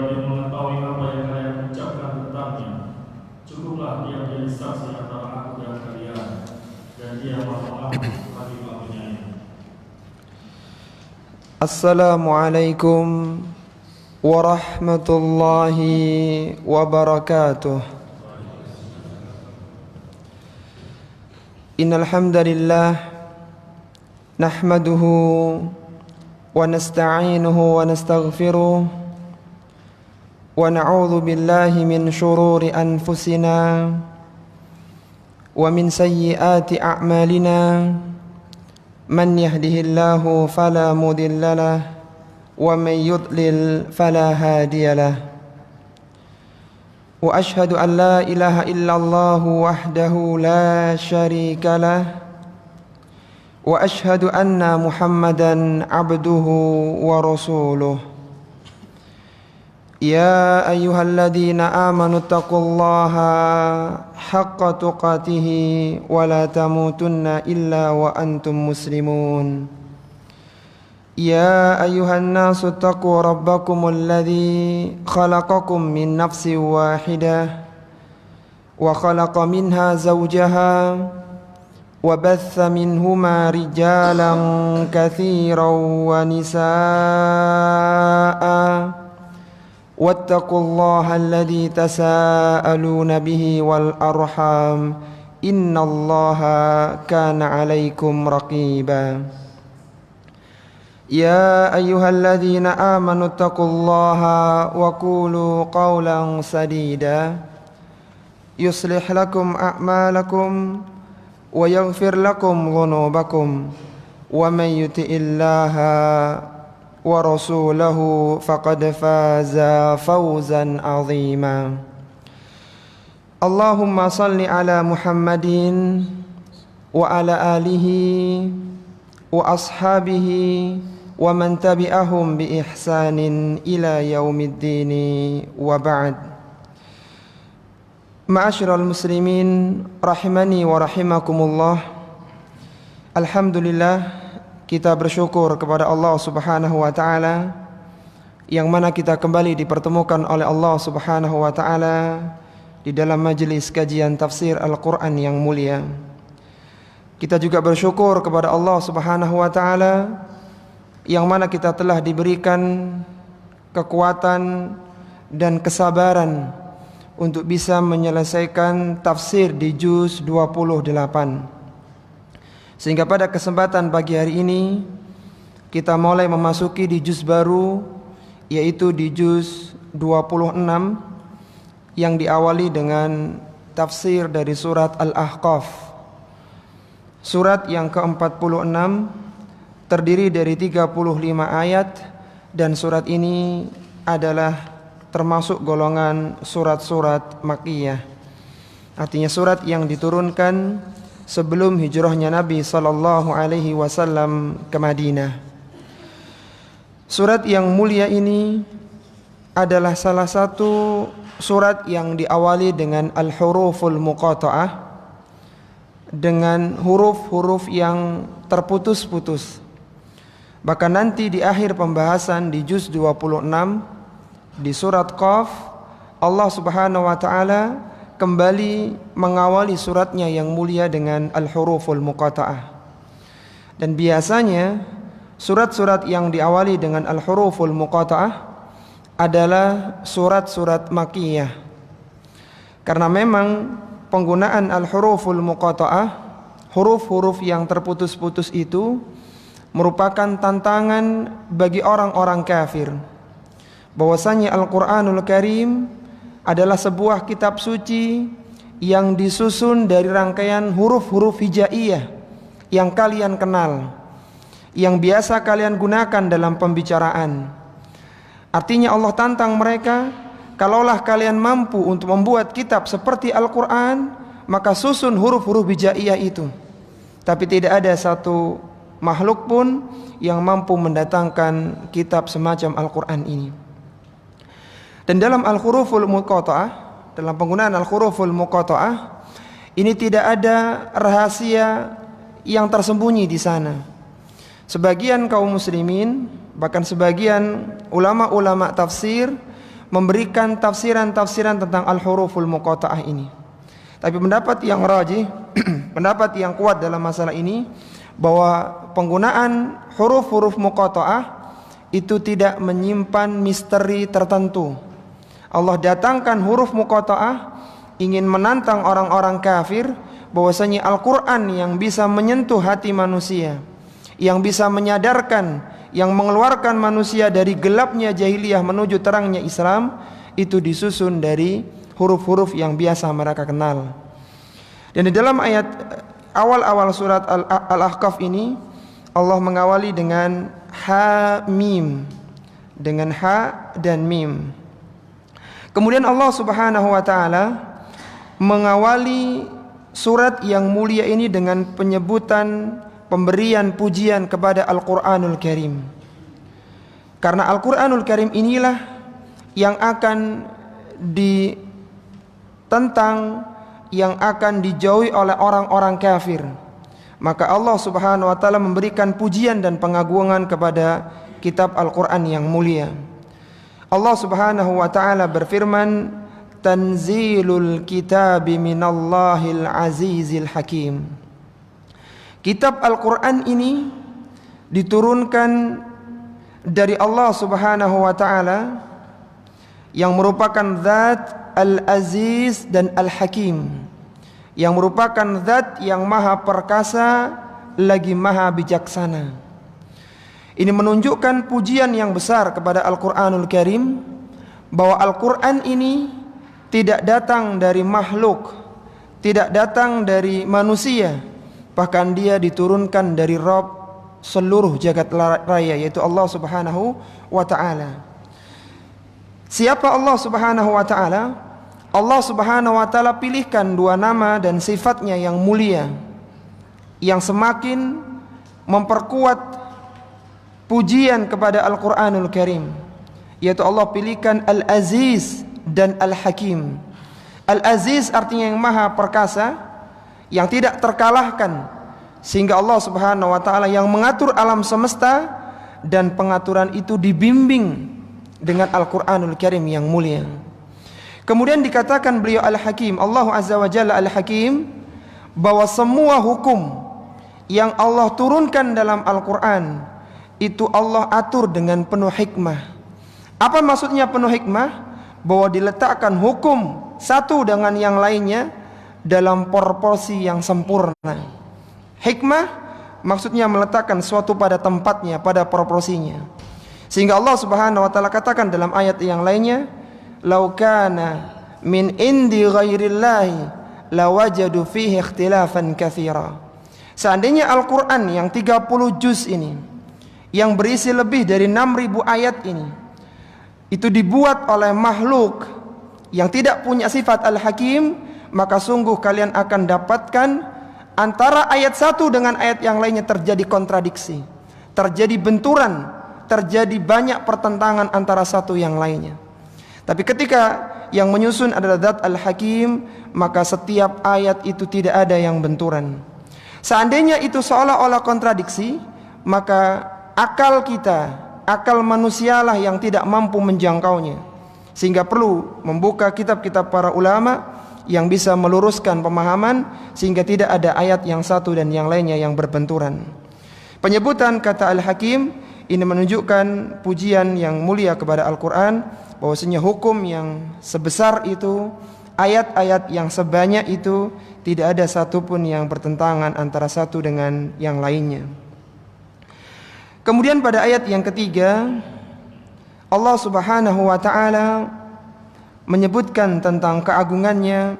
lebih mengetahui apa yang kalian ucapkan tentangnya. Cukuplah dia menjadi saksi antara aku dan kalian, dan dia maha pengampun lagi maha penyayang. Assalamualaikum warahmatullahi wabarakatuh. Innal hamdalillah nahmaduhu wa nasta'inuhu wa nastaghfiruh wa na'udzu billahi min shururi anfusina wa min sayyiati a'malina. Man yahdihillahu fala mudilla lahu wa man yudlil fala hadiya lahu. Wa ashhadu an la ilaha illallah wahdahu la syarika lahu wa ashhadu anna Muhammadan abduhu wa rasuluh. Ya ayyuhalladzina amanu taqullaha haqqa tuqatih wa la tamutunna illa wa antum muslimun. Ya ayyuhan nasu taqu rabbakumul ladzi khalaqakum min nafsin wahidah wa khalaqa minha zawjaha wa batha minhuma rijalan katsiran wa nisaa'a wattaqullaha alladzi tasaaluna bihi wal arham innallaha kana 'alaikum raqiba. Ya ayyuhalladzina amanu taqullaha wa qulu qawlan sadida yuslih lakum a'malakum wa yaghfir lakum dhunubakum wa man yuti'illaha wa rasulahu faqad faza fawzan 'azima. Allahumma salli ala Muhammadin wa ala alihi wa ashabihi wa man tabi'ahum bi ihsanin ila yaumiddin wa ba'd. Ma'asyiral muslimin rahimani wa rahimakumullah. Alhamdulillah, kita bersyukur kepada Allah Subhanahu wa taala yang mana kita kembali dipertemukan oleh Allah Subhanahu wa taala di dalam majelis kajian tafsir Al-Qur'an yang mulia. Kita juga bersyukur kepada Allah Subhanahu wa taala yang mana kita telah diberikan kekuatan dan kesabaran untuk bisa menyelesaikan tafsir di juz 28. Sehingga pada kesempatan pagi hari ini kita mulai memasuki di juz baru, yaitu di juz 26 yang diawali dengan tafsir dari surat Al-Ahqaf. Surat yang ke-46 terdiri dari 35 ayat, dan surat ini adalah termasuk golongan surat-surat Makkiyah. Artinya surat yang diturunkan sebelum hijrahnya Nabi sallallahu alaihi wasallam ke Madinah. Surat yang mulia ini adalah salah satu surat yang diawali dengan al-huruful muqatta'ah, dengan huruf-huruf yang terputus-putus. Bahkan nanti di akhir pembahasan di juz 26 di surat Qaf, Allah Subhanahu wa taala kembali mengawali suratnya yang mulia dengan al-huruful muqatta'ah. Dan biasanya surat-surat yang diawali dengan al-huruful muqatta'ah adalah surat-surat Makkiyah. Karena memang penggunaan al-huruful muqatta'ah, huruf-huruf yang terputus-putus itu merupakan tantangan bagi orang-orang kafir. Bahwasanya Al-Qur'anul Karim adalah sebuah kitab suci yang disusun dari rangkaian huruf-huruf hijaiyah yang kalian kenal, yang biasa kalian gunakan dalam pembicaraan. Artinya Allah tantang mereka, kalaulah kalian mampu untuk membuat kitab seperti Al-Qur'an, maka susun huruf-huruf hijaiyah itu. Tapi tidak ada satu makhluk pun yang mampu mendatangkan kitab semacam Al-Qur'an ini. Dan dalam al-huruful muqatta'ah, dalam penggunaan al-huruful muqatta'ah, ini tidak ada rahasia yang tersembunyi di sana. Sebagian kaum muslimin, bahkan sebagian ulama-ulama tafsir memberikan tafsiran-tafsiran tentang al-huruful muqatta'ah ini. Tapi pendapat yang rajih, pendapat yang kuat dalam masalah ini, bahwa penggunaan huruf-huruf muqatta'ah itu tidak menyimpan misteri tertentu. Allah datangkan huruf muqatta'ah ingin menantang orang-orang kafir bahwasanya Al-Quran yang bisa menyentuh hati manusia, yang bisa menyadarkan, yang mengeluarkan manusia dari gelapnya jahiliyah menuju terangnya Islam, itu disusun dari huruf-huruf yang biasa mereka kenal. Dan di dalam ayat awal-awal surat Al-Ahqaf ini, Allah mengawali dengan ha mim, dengan ha dan mim. Kemudian Allah Subhanahu wa taala mengawali surat yang mulia ini dengan penyebutan pemberian pujian kepada Al-Quranul Karim. Karena Al-Quranul Karim inilah yang akan ditentang, yang akan dijauhi oleh orang-orang kafir. Maka Allah Subhanahu wa taala memberikan pujian dan pengagungan kepada kitab Al-Quran yang mulia. Allah Subhanahu wa taala berfirman, Tanzilul kitabi minallahil azizil hakim. Kitab Al-Quran ini diturunkan dari Allah Subhanahu wa ta'ala yang merupakan zat Al-Aziz dan Al-Hakim, yang merupakan zat yang maha perkasa lagi maha bijaksana. Ini menunjukkan pujian yang besar kepada Al-Quranul Karim, bahwa Al-Quran ini tidak datang dari makhluk, tidak datang dari manusia, bahkan dia diturunkan dari Rabb seluruh jagat raya, yaitu Allah Subhanahu wa ta'ala. Siapa Allah Subhanahu wa ta'ala? Allah Subhanahu wa ta'ala pilihkan dua nama dan sifatnya yang mulia, yang semakin memperkuat pujian kepada Al-Quranul Karim, yaitu Allah pilihkan Al-Aziz dan Al-Hakim. Al-Aziz artinya yang maha perkasa, yang tidak terkalahkan, sehingga Allah Subhanahu wa ta'ala yang mengatur alam semesta, dan pengaturan itu dibimbing dengan Al-Quranul Karim yang mulia. Kemudian dikatakan beliau Al-Hakim, Allah Azza wa Jalla Al-Hakim, bahwa semua hukum yang Allah turunkan dalam Al-Quran itu Allah atur dengan penuh hikmah. Apa maksudnya penuh hikmah? Bahwa diletakkan hukum satu dengan yang lainnya dalam proporsi yang sempurna. Hikmah maksudnya meletakkan suatu pada tempatnya, pada proporsinya. Sehingga Allah Subhanahu wa ta'ala katakan dalam ayat yang lainnya, "Lau kana min indi ghairillahi lawajadu fihi ikhtilafan katsira." Seandainya Al-Qur'an yang 30 juz ini, yang berisi lebih dari 6.000 ayat ini, itu dibuat oleh makhluk yang tidak punya sifat Al-Hakim, maka sungguh kalian akan dapatkan antara ayat satu dengan ayat yang lainnya terjadi kontradiksi, terjadi benturan, terjadi banyak pertentangan antara satu yang lainnya. Tapi ketika yang menyusun adalah zat Al-Hakim, maka setiap ayat itu tidak ada yang benturan. Seandainya itu seolah-olah kontradiksi, maka akal kita, akal manusialah yang tidak mampu menjangkaunya, sehingga perlu membuka kitab-kitab para ulama yang bisa meluruskan pemahaman, sehingga tidak ada ayat yang satu dan yang lainnya yang berbenturan. Penyebutan kata Al-Hakim ini menunjukkan pujian yang mulia kepada Al-Quran, bahwasanya hukum yang sebesar itu, ayat-ayat yang sebanyak itu, tidak ada satupun yang bertentangan antara satu dengan yang lainnya. Kemudian pada ayat yang ketiga, Allah Subhanahu wa ta'ala menyebutkan tentang keagungannya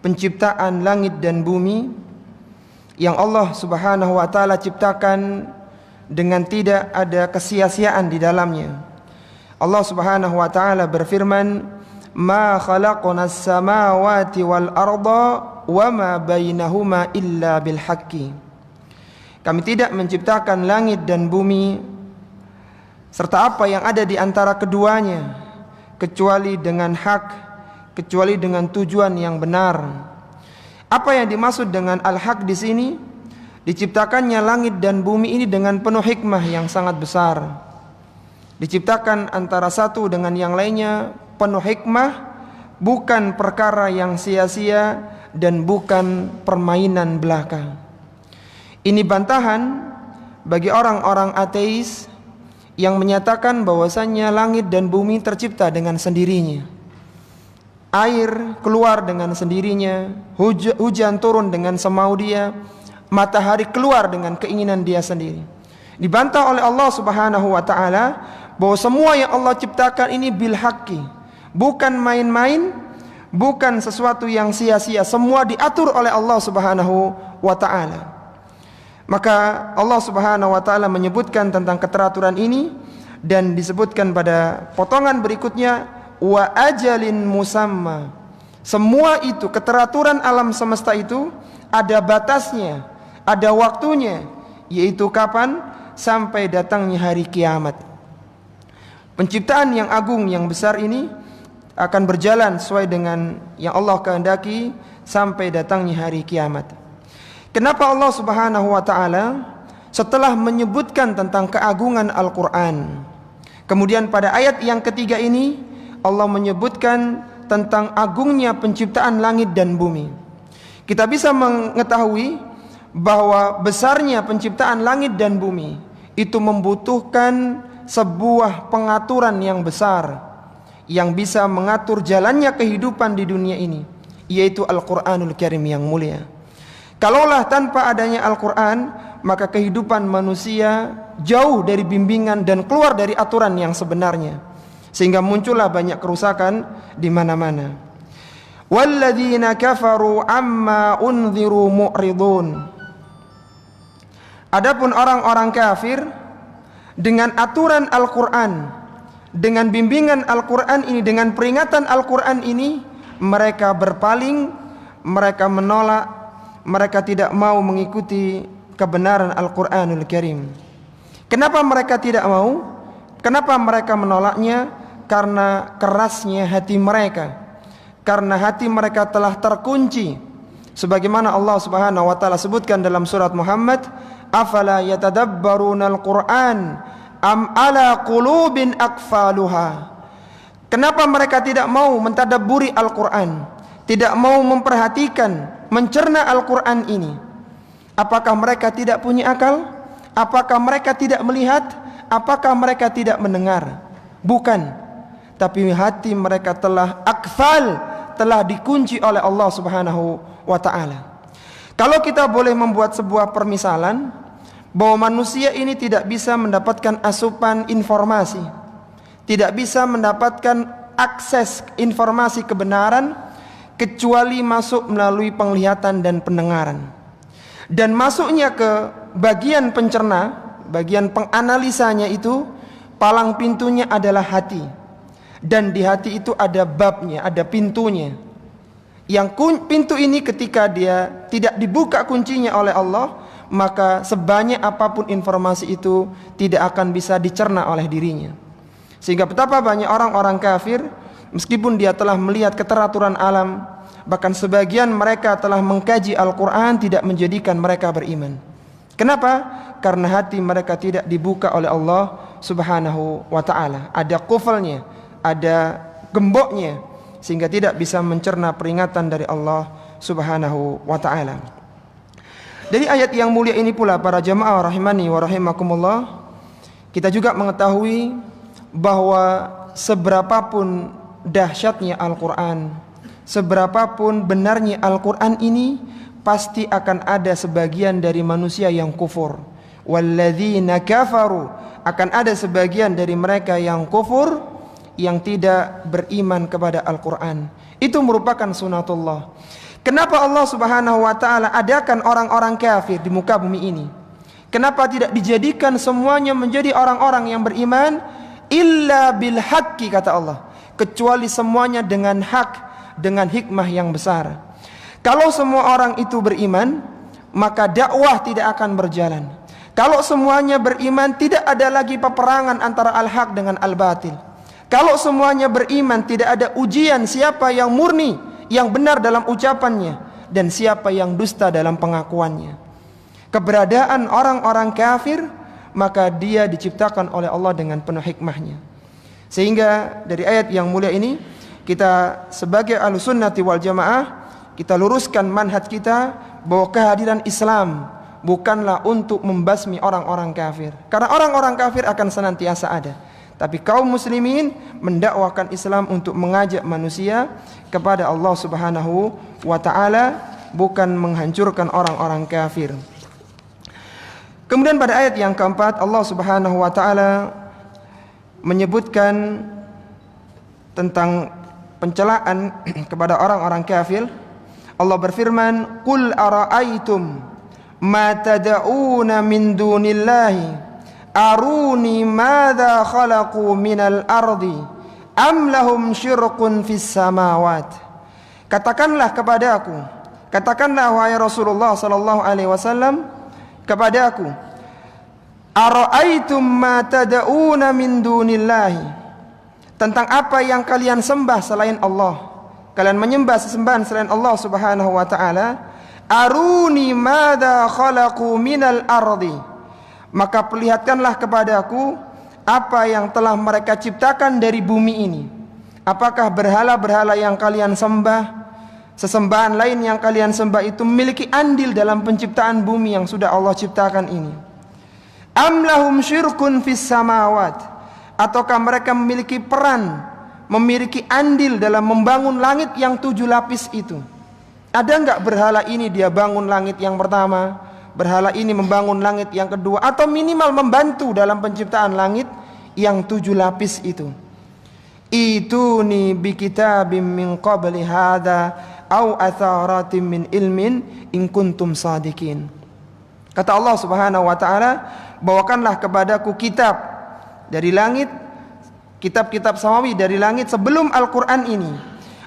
penciptaan langit dan bumi yang Allah Subhanahu wa ta'ala ciptakan dengan tidak ada kesia-siaan di dalamnya. Allah Subhanahu wa ta'ala berfirman, "Ma khalaqnas samawati wal arda wa ma bainahuma illa bil haqqi." Kami tidak menciptakan langit dan bumi serta apa yang ada di antara keduanya kecuali dengan hak, kecuali dengan tujuan yang benar. Apa yang dimaksud dengan al-haq di sini? Diciptakannya langit dan bumi ini dengan penuh hikmah yang sangat besar. Diciptakan antara satu dengan yang lainnya penuh hikmah, bukan perkara yang sia-sia dan bukan permainan belaka. Ini bantahan bagi orang-orang ateis yang menyatakan bahwasannya langit dan bumi tercipta dengan sendirinya. Air keluar dengan sendirinya, hujan turun dengan semau dia, matahari keluar dengan keinginan dia sendiri. Dibantah oleh Allah Subhanahu wa taala bahwa semua yang Allah ciptakan ini bil haqqi, bukan main-main, bukan sesuatu yang sia-sia, semua diatur oleh Allah Subhanahu wa taala. Maka Allah Subhanahu wa taala menyebutkan tentang keteraturan ini dan disebutkan pada potongan berikutnya, wa ajalin musamma. Semua itu, keteraturan alam semesta itu ada batasnya, ada waktunya, yaitu kapan? Sampai datangnya hari kiamat. Penciptaan yang agung, yang besar ini akan berjalan sesuai dengan yang Allah kehendaki sampai datangnya hari kiamat. Kenapa Allah Subhanahu wa taala setelah menyebutkan tentang keagungan Al-Qur'an, kemudian pada ayat yang ketiga ini Allah menyebutkan tentang agungnya penciptaan langit dan bumi? Kita bisa mengetahui bahwa besarnya penciptaan langit dan bumi itu membutuhkan sebuah pengaturan yang besar yang bisa mengatur jalannya kehidupan di dunia ini, yaitu Al-Qur'anul Karim yang mulia. Kalaulah tanpa adanya Al-Quran, maka kehidupan manusia jauh dari bimbingan dan keluar dari aturan yang sebenarnya, sehingga muncullah banyak kerusakan di mana-mana. Walladzina kafaru amma unziru mu'ridun. Adapun orang-orang kafir dengan aturan Al-Quran, dengan bimbingan Al-Quran ini, dengan peringatan Al-Quran ini, mereka berpaling, mereka menolak, mereka tidak mau mengikuti kebenaran Al-Quranul Karim. Kenapa mereka tidak mau? Kenapa mereka menolaknya? Karena kerasnya hati mereka, karena hati mereka telah terkunci. Sebagaimana Allah Subhanahu wa taala sebutkan dalam surat Muhammad, afala yatadabbarunal Qur'an am ala qulubin aqfaluha. Kenapa mereka tidak mau mentadabburi Al-Quran, tidak mau memperhatikan, mencerna Al-Quran ini? Apakah mereka tidak punya akal? Apakah mereka tidak melihat? Apakah mereka tidak mendengar? Bukan. Tapi hati mereka telah akfal, telah dikunci oleh Allah Subhanahu wa ta'ala. Kalau kita boleh membuat sebuah permisalan bahwa manusia ini tidak bisa mendapatkan asupan informasi, tidak bisa mendapatkan akses informasi kebenaran kecuali masuk melalui penglihatan dan pendengaran. Dan masuknya ke bagian pencerna, bagian penganalisanya itu, palang pintunya adalah hati. Dan di hati itu ada babnya, ada pintunya. Yang pintu ini ketika dia tidak dibuka kuncinya oleh Allah, maka sebanyak apapun informasi itu tidak akan bisa dicerna oleh dirinya. Sehingga betapa banyak orang-orang kafir, meskipun dia telah melihat keteraturan alam, bahkan sebagian mereka telah mengkaji Al-Quran, tidak menjadikan mereka beriman. Kenapa? Karena hati mereka tidak dibuka oleh Allah Subhanahu wa ta'ala. Ada kufalnya, ada gemboknya, sehingga tidak bisa mencerna peringatan dari Allah Subhanahu wa ta'ala. Dari ayat yang mulia ini pula, para jamaah rahimani wa rahimakumullah, kita juga mengetahui bahwa seberapapun dahsyatnya Al-Quran, seberapapun benarnya Al-Quran ini, pasti akan ada sebagian dari manusia yang kufur. Walladzina kafaru, akan ada sebagian dari mereka yang kufur, yang tidak beriman kepada Al-Quran. Itu merupakan sunatullah. Kenapa Allah Subhanahu wa ta'ala adakan orang-orang kafir di muka bumi ini? Kenapa tidak dijadikan semuanya menjadi orang-orang yang beriman? Illa bil haqqi, kata Allah, kecuali semuanya dengan hak, dengan hikmah yang besar. Kalau semua orang itu beriman, maka dakwah tidak akan berjalan. Kalau semuanya beriman, tidak ada lagi peperangan antara al-haq dengan al-batil. Kalau semuanya beriman, tidak ada ujian siapa yang murni, yang benar dalam ucapannya, dan siapa yang dusta dalam pengakuannya. Keberadaan orang-orang kafir, maka dia diciptakan oleh Allah dengan penuh hikmahnya. Sehingga dari ayat yang mulia ini kita sebagai Ahlussunnati wal Jamaah kita luruskan manhaj kita bahwa kehadiran Islam bukanlah untuk membasmi orang-orang kafir. Karena orang-orang kafir akan senantiasa ada. Tapi kaum muslimin mendakwakan Islam untuk mengajak manusia kepada Allah Subhanahu wa taala, bukan menghancurkan orang-orang kafir. Kemudian pada ayat yang keempat Allah Subhanahu wa taala menyebutkan tentang pencelaan kepada orang-orang kafir. Allah berfirman, "Qul ara'aitum ma tad'una min dunillahi aruni madza khalaqu minal ardi am lahum syirkun fis samawat." Katakanlah kepadaku, katakanlah wahai Rasulullah sallallahu alaihi wasallam kepadaku, ara'aitum ma tad'una min dunillahi, tentang apa yang kalian sembah selain Allah. Kalian menyembah sesembahan selain Allah Subhanahu wa taala. Aruni madza khalaqu minal ardi, maka perlihatkanlah kepadaku apa yang telah mereka ciptakan dari bumi ini. Apakah berhala-berhala yang kalian sembah, sesembahan lain yang kalian sembah itu memiliki andil dalam penciptaan bumi yang sudah Allah ciptakan ini? Am lahum syirkun fis samawat, ataukah mereka memiliki peran, memiliki andil dalam membangun langit yang 7 lapis itu? Ada enggak berhala ini dia bangun langit yang pertama, berhala ini membangun langit yang kedua, atau minimal membantu dalam penciptaan langit yang 7 lapis itu? Ituni bi kitabim min qabli hadza au atharatin min ilmin in kuntum sadiqin. Kata Allah Subhanahu wa taala, bawakanlah kepadaku kitab dari langit, kitab-kitab samawi dari langit sebelum Al-Quran ini,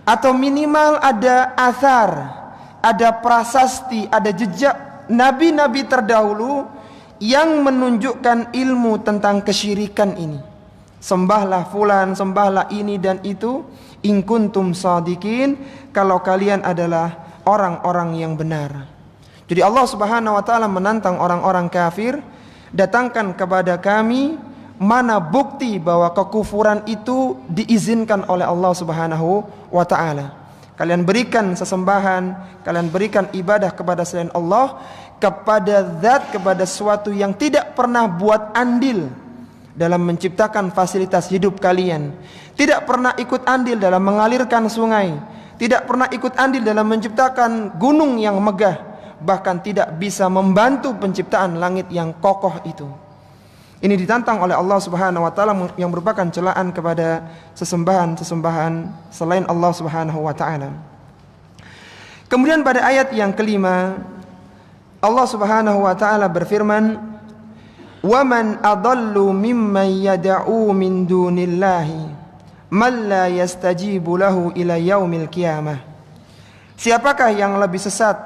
atau minimal ada athar, ada prasasti, ada jejak nabi-nabi terdahulu yang menunjukkan ilmu tentang kesyirikan ini. Sembahlah fulan, sembahlah ini dan itu, in kuntum sadiqin, kalau kalian adalah orang-orang yang benar. Jadi Allah Subhanahu wa taala menantang orang-orang kafir, datangkan kepada kami mana bukti bahwa kekufuran itu diizinkan oleh Allah Subhanahu wa taala. Kalian berikan sesembahan, kalian berikan ibadah kepada selain Allah, kepada zat, kepada sesuatu yang tidak pernah buat andil dalam menciptakan fasilitas hidup kalian, tidak pernah ikut andil dalam mengalirkan sungai, tidak pernah ikut andil dalam menciptakan gunung yang megah, bahkan tidak bisa membantu penciptaan langit yang kokoh itu. Ini ditantang oleh Allah Subhanahu wa taala yang merupakan celaan kepada sesembahan-sesembahan selain Allah Subhanahu wa taala. Kemudian pada ayat yang kelima Allah Subhanahu wa taala berfirman, "Wa man adallu mimman yad'u min dunillahi man la yastajibu lahu ila yaumil qiyamah." Siapakah yang lebih sesat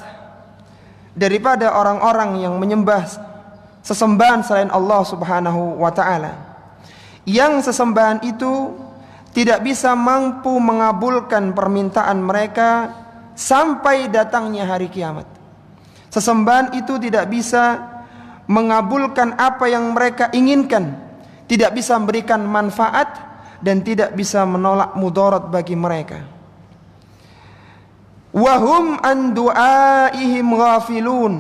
daripada orang-orang yang menyembah sesembahan selain Allah Subhanahu wa taala, yang sesembahan itu tidak bisa mampu mengabulkan permintaan mereka sampai datangnya hari kiamat. Sesembahan itu tidak bisa mengabulkan apa yang mereka inginkan, tidak bisa memberikan manfaat dan tidak bisa menolak mudarat bagi mereka. Wahum an du'aihim ghafilun,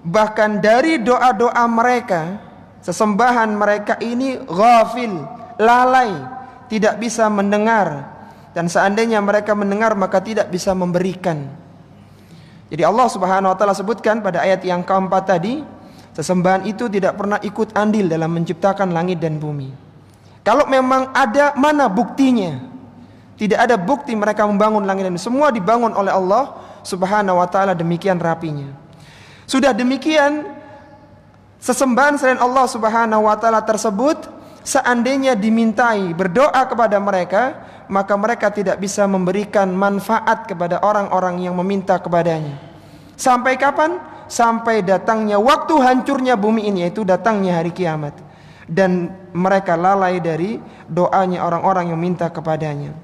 bahkan dari doa-doa mereka, sesembahan mereka ini ghafil, lalai, tidak bisa mendengar, dan seandainya mereka mendengar maka tidak bisa memberikan. Jadi Allah Subhanahu wa taala sebutkan pada ayat yang keempat tadi, sesembahan itu tidak pernah ikut andil dalam menciptakan langit dan bumi. Kalau memang ada, mana buktinya? Tidak ada bukti mereka membangun langit dan bumi. Semua dibangun oleh Allah Subhanahu wa taala demikian rapinya. Sudah demikian, sesembahan selain Allah Subhanahu wa taala tersebut seandainya dimintai berdoa kepada mereka, maka mereka tidak bisa memberikan manfaat kepada orang-orang yang meminta kepadanya. Sampai kapan? Sampai datangnya waktu hancurnya bumi ini, yaitu datangnya hari kiamat. Dan mereka lalai dari doanya orang-orang yang minta kepadanya.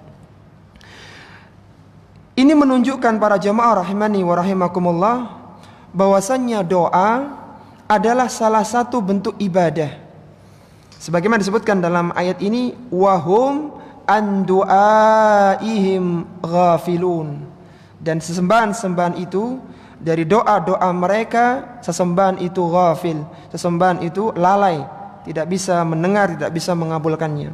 Ini menunjukkan para jamaah rahimani wa rahimakumullah, bahwasannya doa adalah salah satu bentuk ibadah. Sebagaimana disebutkan dalam ayat ini, wahum an du'aihim ghafilun. Dan sesembahan-sembahan itu, dari doa-doa mereka, sesembahan itu ghafil, sesembahan itu lalai, tidak bisa mendengar, tidak bisa mengabulkannya.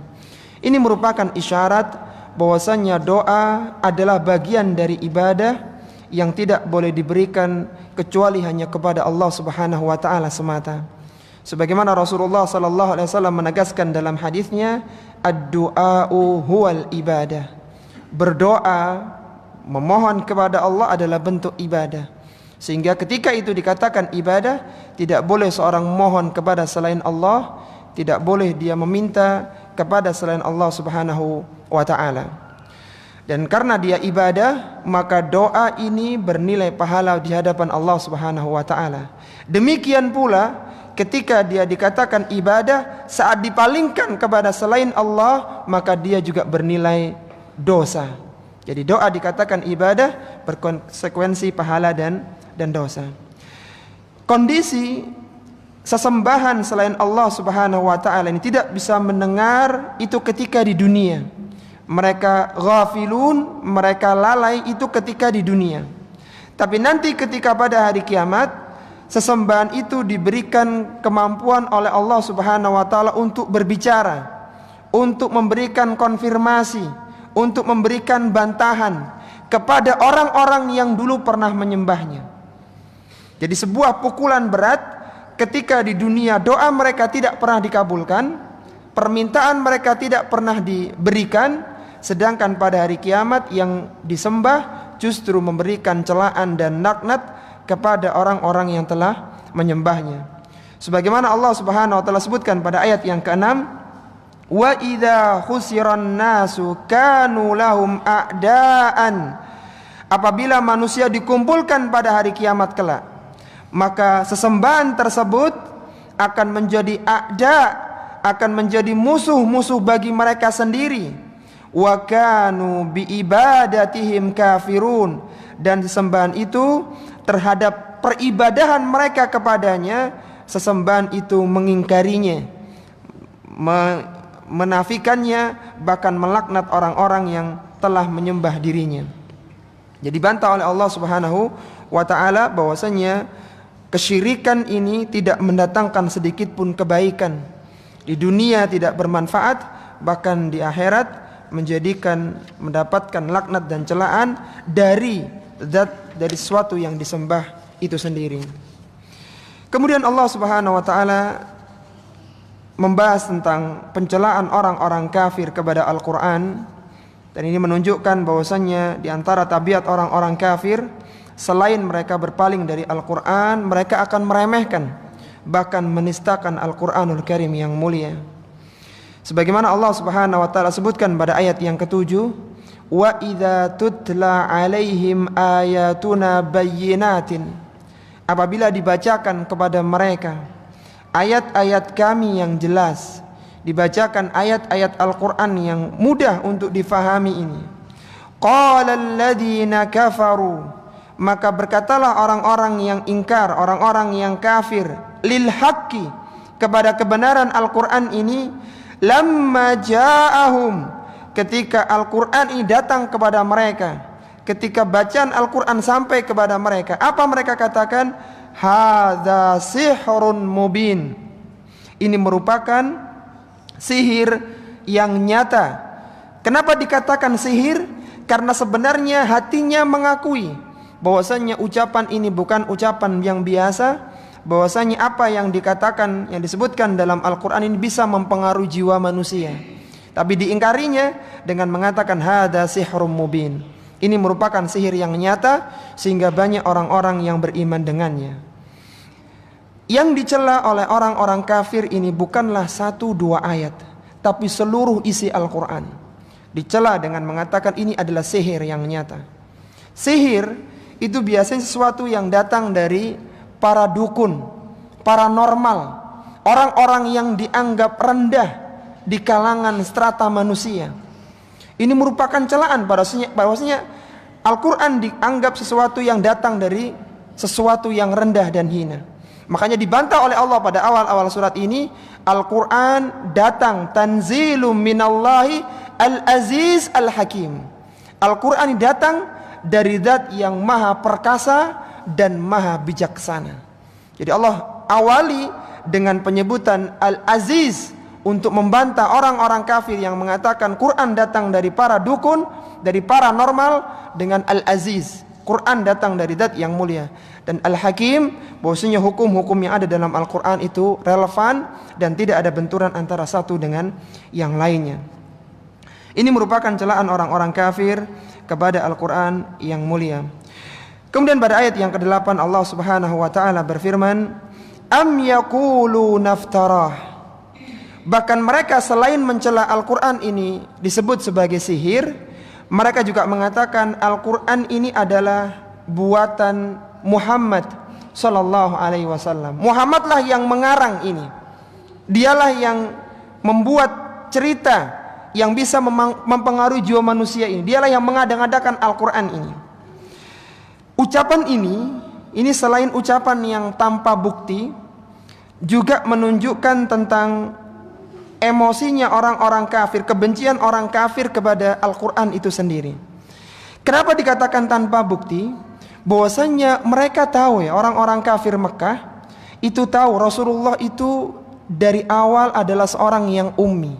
Ini merupakan isyarat bahwasanya doa adalah bagian dari ibadah yang tidak boleh diberikan kecuali hanya kepada Allah Subhanahu wa taala semata. Sebagaimana Rasulullah sallallahu alaihi wasallam menegaskan dalam hadisnya, ad-du'a'u huwal ibadah. Berdoa, memohon kepada Allah adalah bentuk ibadah. Sehingga ketika itu dikatakan ibadah, tidak boleh seorang mohon kepada selain Allah, tidak boleh dia meminta kepada selain Allah Subhanahu wa taala. Dan karena dia ibadah, maka doa ini bernilai pahala di hadapan Allah Subhanahu wa taala. Demikian pula ketika dia dikatakan ibadah, saat dipalingkan kepada selain Allah, maka dia juga bernilai dosa. Jadi doa dikatakan ibadah, berkonsekuensi pahala dan dosa. Kondisi sesembahan selain Allah Subhanahu wa taala ini tidak bisa mendengar itu ketika di dunia. Mereka ghafilun, mereka lalai itu ketika di dunia. Tapi nanti ketika pada hari kiamat, sesembahan itu diberikan kemampuan oleh Allah Subhanahu wa taala untuk berbicara, untuk memberikan konfirmasi, untuk memberikan bantahan kepada orang-orang yang dulu pernah menyembahnya. Jadi sebuah pukulan berat ketika di dunia doa mereka tidak pernah dikabulkan, permintaan mereka tidak pernah diberikan, sedangkan pada hari kiamat yang disembah justru memberikan celaan dan laknat kepada orang-orang yang telah menyembahnya. Sebagaimana Allah Subhanahu wa taala sebutkan pada ayat yang ke-6, wa idza khusiran nasu kanu lahum a'daan. Apabila manusia dikumpulkan pada hari kiamat kelak, maka sesembahan tersebut akan menjadi a'da, akan menjadi musuh-musuh bagi mereka sendiri. Wa kanu bi ibadatihim kafirun, dan sesembahan itu terhadap peribadahan mereka kepadanya, sesembahan itu mengingkarinya, menafikannya, bahkan melaknat orang-orang yang telah menyembah dirinya. Jadi bantah oleh Allah Subhanahu wa taala bahwasanya kesyirikan ini tidak mendatangkan sedikit pun kebaikan. Di dunia tidak bermanfaat, bahkan di akhirat mendapatkan laknat dan celaan dari sesuatu yang disembah itu sendiri. Kemudian Allah Subhanahu wa taala membahas tentang pencelaan orang-orang kafir kepada Al-Qur'an, dan ini menunjukkan bahwasannya di antara tabiat orang-orang kafir, selain mereka berpaling dari Al-Qur'an, mereka akan meremehkan, bahkan menistakan Al-Qur'anul Karim yang mulia. Sebagaimana Allah Subhanahu wa taala sebutkan pada ayat yang ke-7, wa idza tutla alaihim ayatuna bayyinatin. Apabila dibacakan kepada mereka ayat-ayat kami yang jelas, dibacakan ayat-ayat Al-Qur'an yang mudah untuk difahami ini, qala alladziina kafaru, maka berkatalah orang-orang yang ingkar, orang-orang yang kafir, lil haqqi, kepada kebenaran Al-Qur'an ini, lamma ja'ahum, ketika Al-Qur'an ini datang kepada mereka, ketika bacaan Al-Qur'an sampai kepada mereka, apa mereka katakan? Hadza sihrun mubin, ini merupakan sihir yang nyata. Kenapa dikatakan sihir? Karena sebenarnya hatinya mengakui bahwasanya ucapan ini bukan ucapan yang biasa, bahwasanya apa yang dikatakan, yang disebutkan dalam Al-Qur'an ini bisa mempengaruhi jiwa manusia. Tapi diingkarinya dengan mengatakan hadza sihrun mubin. Ini merupakan sihir yang nyata, sehingga banyak orang-orang yang beriman dengannya. Yang dicela oleh orang-orang kafir ini bukanlah 1-2 ayat, tapi seluruh isi Al-Qur'an. Dicela dengan mengatakan ini adalah sihir yang nyata. Sihir itu biasanya sesuatu yang datang dari para dukun, paranormal, orang-orang yang dianggap rendah di kalangan strata manusia. Ini merupakan celaan bahwasanya Al-Qur'an dianggap sesuatu yang datang dari sesuatu yang rendah dan hina. Makanya dibantah oleh Allah pada awal-awal surat ini, Al-Quran datang tanzilum minallahi al-aziz al-hakim. Al-Quran datang dari zat yang maha perkasa dan maha bijaksana. Jadi Allah awali dengan penyebutan al-aziz untuk membantah orang-orang kafir yang mengatakan Quran datang dari para dukun, dari paranormal, dengan al-aziz, Quran datang dari zat yang mulia. Dan al-hakim, bahwasanya hukum-hukum yang ada dalam Al-Quran itu relevan dan tidak ada benturan antara satu dengan yang lainnya. Ini merupakan celaan orang-orang kafir kepada Al-Quran yang mulia. Kemudian pada ayat yang ke-8 Allah Subhanahu wa taala berfirman, am yaqulu naftarah. Bahkan mereka selain mencela Al-Quran ini disebut sebagai sihir, mereka juga mengatakan Al-Quran ini adalah buatan Muhammad sallallahu alaihi wasallam. Muhammadlah yang mengarang ini. Dialah yang membuat cerita yang bisa mempengaruhi jiwa manusia ini. Dialah yang mengadang-adakan Al-Quran ini. Ucapan ini selain ucapan yang tanpa bukti, juga menunjukkan tentang emosinya orang-orang kafir, kebencian orang kafir kepada Al-Quran itu sendiri. Kenapa dikatakan tanpa bukti? Bahwasanya mereka tahu, ya, orang-orang kafir Mekah itu tahu Rasulullah itu dari awal adalah seorang yang ummi,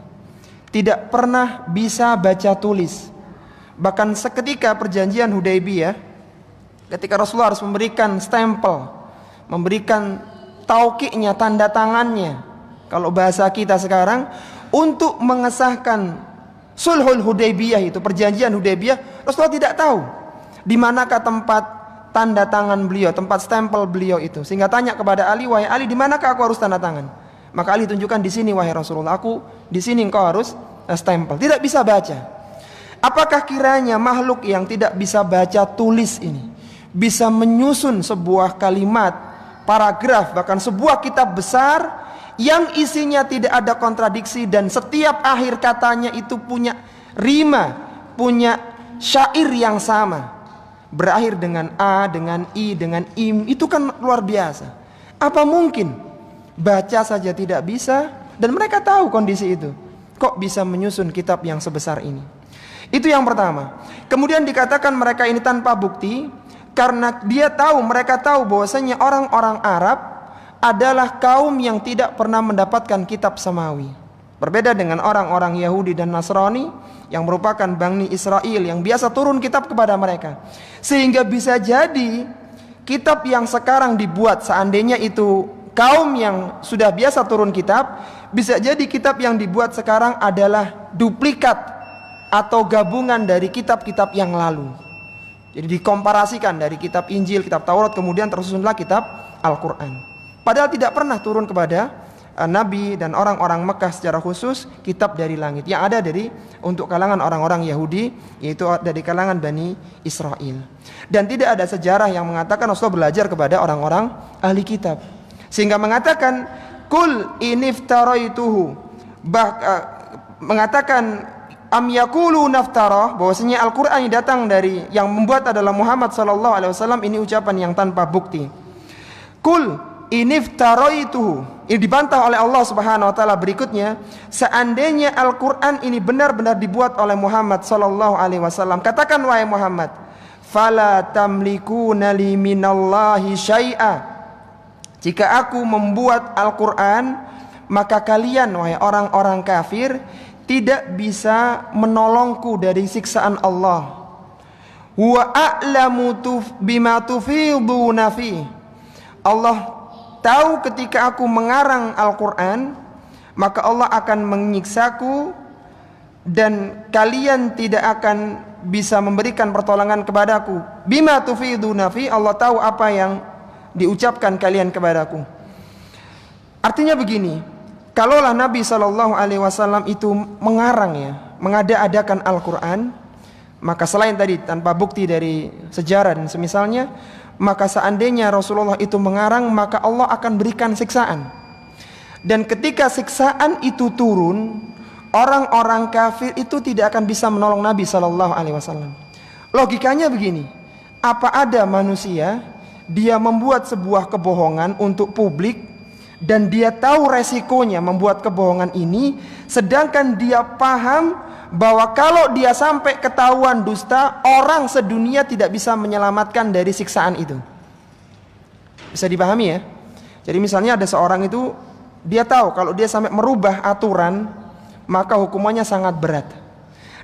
tidak pernah bisa baca tulis. Bahkan seketika perjanjian Hudaybiyah, ketika Rasulullah harus memberikan stempel, memberikan taukiknya, tanda tangannya, kalau bahasa kita sekarang, untuk mengesahkan Sulhul Hudaybiyah itu, perjanjian Hudaybiyah, Rasulullah tidak tahu di manakah tempat tanda tangan beliau, tempat stempel beliau itu. Sehingga tanya kepada Ali, wahai Ali, di manakah aku harus tanda tangan? Maka Ali tunjukkan, di sini wahai Rasulullah, aku di sini, engkau harus stempel. Tidak bisa baca. Apakah kiranya makhluk yang tidak bisa baca tulis ini bisa menyusun sebuah kalimat, paragraf, bahkan sebuah kitab besar yang isinya tidak ada kontradiksi dan setiap akhir katanya itu punya rima, punya syair yang sama, berakhir dengan a, dengan i, dengan im? Itu kan luar biasa. Apa mungkin baca saja tidak bisa, dan mereka tahu kondisi itu, kok bisa menyusun kitab yang sebesar ini? Itu yang pertama. Kemudian dikatakan mereka ini tanpa bukti, karena mereka tahu bahwasanya orang-orang Arab adalah kaum yang tidak pernah mendapatkan kitab samawi. Berbeda dengan orang-orang Yahudi dan Nasrani yang merupakan Bani Israel yang biasa turun kitab kepada mereka. Sehingga bisa jadi kitab yang sekarang dibuat, seandainya itu kaum yang sudah biasa turun kitab, bisa jadi kitab yang dibuat sekarang adalah duplikat atau gabungan dari kitab-kitab yang lalu. Jadi dikomparasikan dari kitab Injil, kitab Taurat, kemudian tersusunlah kitab Al-Quran. Padahal tidak pernah turun kepada Nabi dan orang-orang Mekah secara khusus kitab dari langit. Yang ada untuk kalangan orang-orang Yahudi, yaitu dari kalangan Bani Israel. Dan tidak ada sejarah yang mengatakan Rasulullah belajar kepada orang-orang ahli kitab. Sehingga mengatakan kul iniftaraituhu, mengatakan am yaqulu naftara, bahwasanya Al-Qur'an ini datang dari yang membuat adalah Muhammad sallallahu alaihi wasallam. Ini ucapan yang tanpa bukti. Kul iniftaraituhu, ini dibantah oleh Allah Subhanahu wa taala berikutnya, seandainya Al-Qur'an ini benar-benar dibuat oleh Muhammad sallallahu alaihi wasallam, katakan wahai Muhammad, fala tamlikuna li minallahi syai'a, jika aku membuat Al-Qur'an, maka kalian wahai orang-orang kafir tidak bisa menolongku dari siksaan Allah. Wa a'lamu bima tufiduna fi, Allah tahu ketika aku mengarang Al-Quran, maka Allah akan menyiksaku dan kalian tidak akan bisa memberikan pertolongan kepadaku. Bima tufiduna fi, Allah tahu apa yang diucapkan kalian kepadaku. Artinya begini, kalaulah Nabi SAW itu mengarang, mengada-adakan Al-Quran, maka selain tadi tanpa bukti dari sejarah dan semisalnya, maka seandainya Rasulullah itu mengarang, maka Allah akan berikan siksaan. Dan ketika siksaan itu turun, orang-orang kafir itu tidak akan bisa menolong Nabi SAW. Logikanya begini, apa ada manusia dia membuat sebuah kebohongan untuk publik dan dia tahu resikonya membuat kebohongan ini, sedangkan dia paham bahwa kalau dia sampai ketahuan dusta, orang sedunia tidak bisa menyelamatkan dari siksaan itu. Bisa dipahami ya? Jadi misalnya ada seorang itu, dia tahu kalau dia sampai merubah aturan, maka hukumannya sangat berat.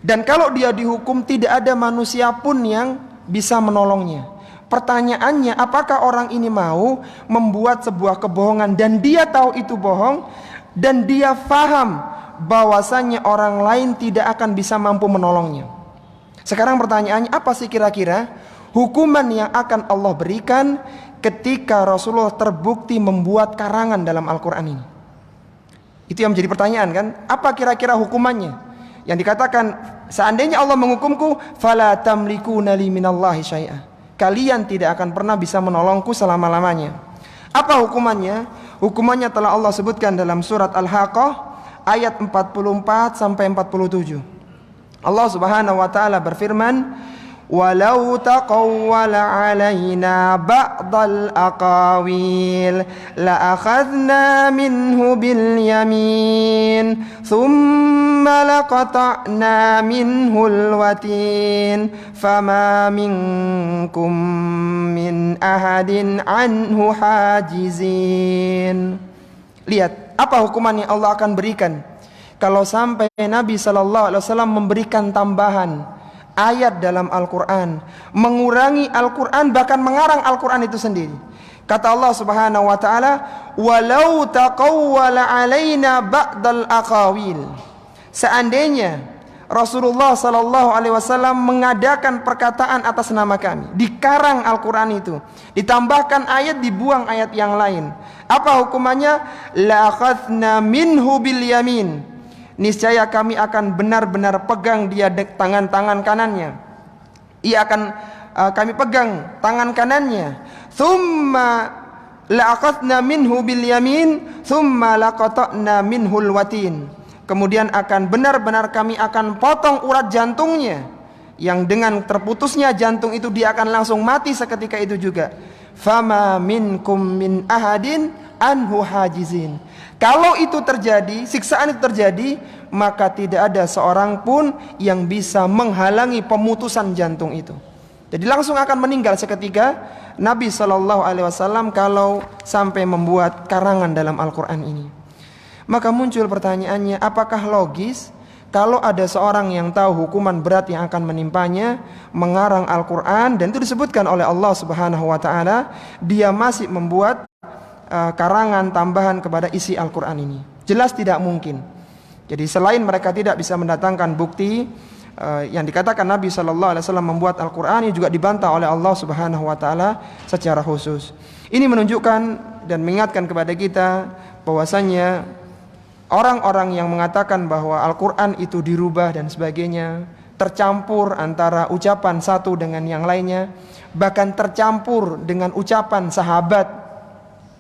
Dan kalau dia dihukum, tidak ada manusia pun yang bisa menolongnya. Pertanyaannya, apakah orang ini mau membuat sebuah kebohongan dan dia tahu itu bohong, dan dia faham bahwasannya orang lain tidak akan bisa mampu menolongnya. Sekarang pertanyaannya, apa sih kira-kira hukuman yang akan Allah berikan ketika Rasulullah terbukti membuat karangan dalam Al-Quran ini? Itu yang menjadi pertanyaan kan? Apa kira-kira hukumannya? Yang dikatakan, seandainya Allah menghukumku, fala tamlikuna li minallahi syai'a. Kalian tidak akan pernah bisa menolongku selama-lamanya. Apa hukumannya? Hukumannya telah Allah sebutkan dalam surat Al-Haqqah ayat 44 sampai 47. Allah Subhanahu wa taala berfirman, "Walau taqawwala 'alaina ba'dal aqawil la akhadna minhu bil yamin thumma laqata'na minhu al watin fama minkum min ahadin anhu hajizin." Lihat apa hukuman yang Allah akan berikan kalau sampai Nabi SAW memberikan tambahan ayat dalam Al-Quran, mengurangi Al-Quran, bahkan mengarang Al-Quran itu sendiri. Kata Allah Subhanahu wa taala, "Walau taqawwala 'alaina ba'dal aqawil." Seandainya Rasulullah SAW mengadakan perkataan atas nama kami, dikarang Al-Quran itu, ditambahkan ayat, dibuang ayat yang lain. Apa hukumannya? La akhadna minhu bil yamin. Niscaya kami akan benar-benar pegang dia tangan-tangan kanannya. Ia akan kami pegang tangan kanannya. Thumma la akhadna minhu bil yamin, thumma laqata'na minhul watin. Kemudian akan benar-benar kami akan potong urat jantungnya, yang dengan terputusnya jantung itu dia akan langsung mati seketika itu juga. Fama minkum min ahadin anhu hajizin. Kalau itu terjadi, siksaan itu terjadi, maka tidak ada seorang pun yang bisa menghalangi pemutusan jantung itu. Jadi langsung akan meninggal seketika Nabi SAW kalau sampai membuat karangan dalam Al-Quran ini. Maka muncul pertanyaannya, apakah logis kalau ada seorang yang tahu hukuman berat yang akan menimpanya, mengarang Al-Quran, dan itu disebutkan oleh Allah Subhanahu wa taala, dia masih membuat karangan tambahan kepada isi Al-Quran ini? Jelas tidak mungkin. Jadi selain mereka tidak bisa mendatangkan bukti yang dikatakan Nabi SAW membuat Al-Quran, ini juga dibantah oleh Allah Subhanahu wa taala secara khusus. Ini menunjukkan dan mengingatkan kepada kita bahwasannya orang-orang yang mengatakan bahwa Al-Quran itu dirubah dan sebagainya, tercampur antara ucapan satu dengan yang lainnya, bahkan tercampur dengan ucapan sahabat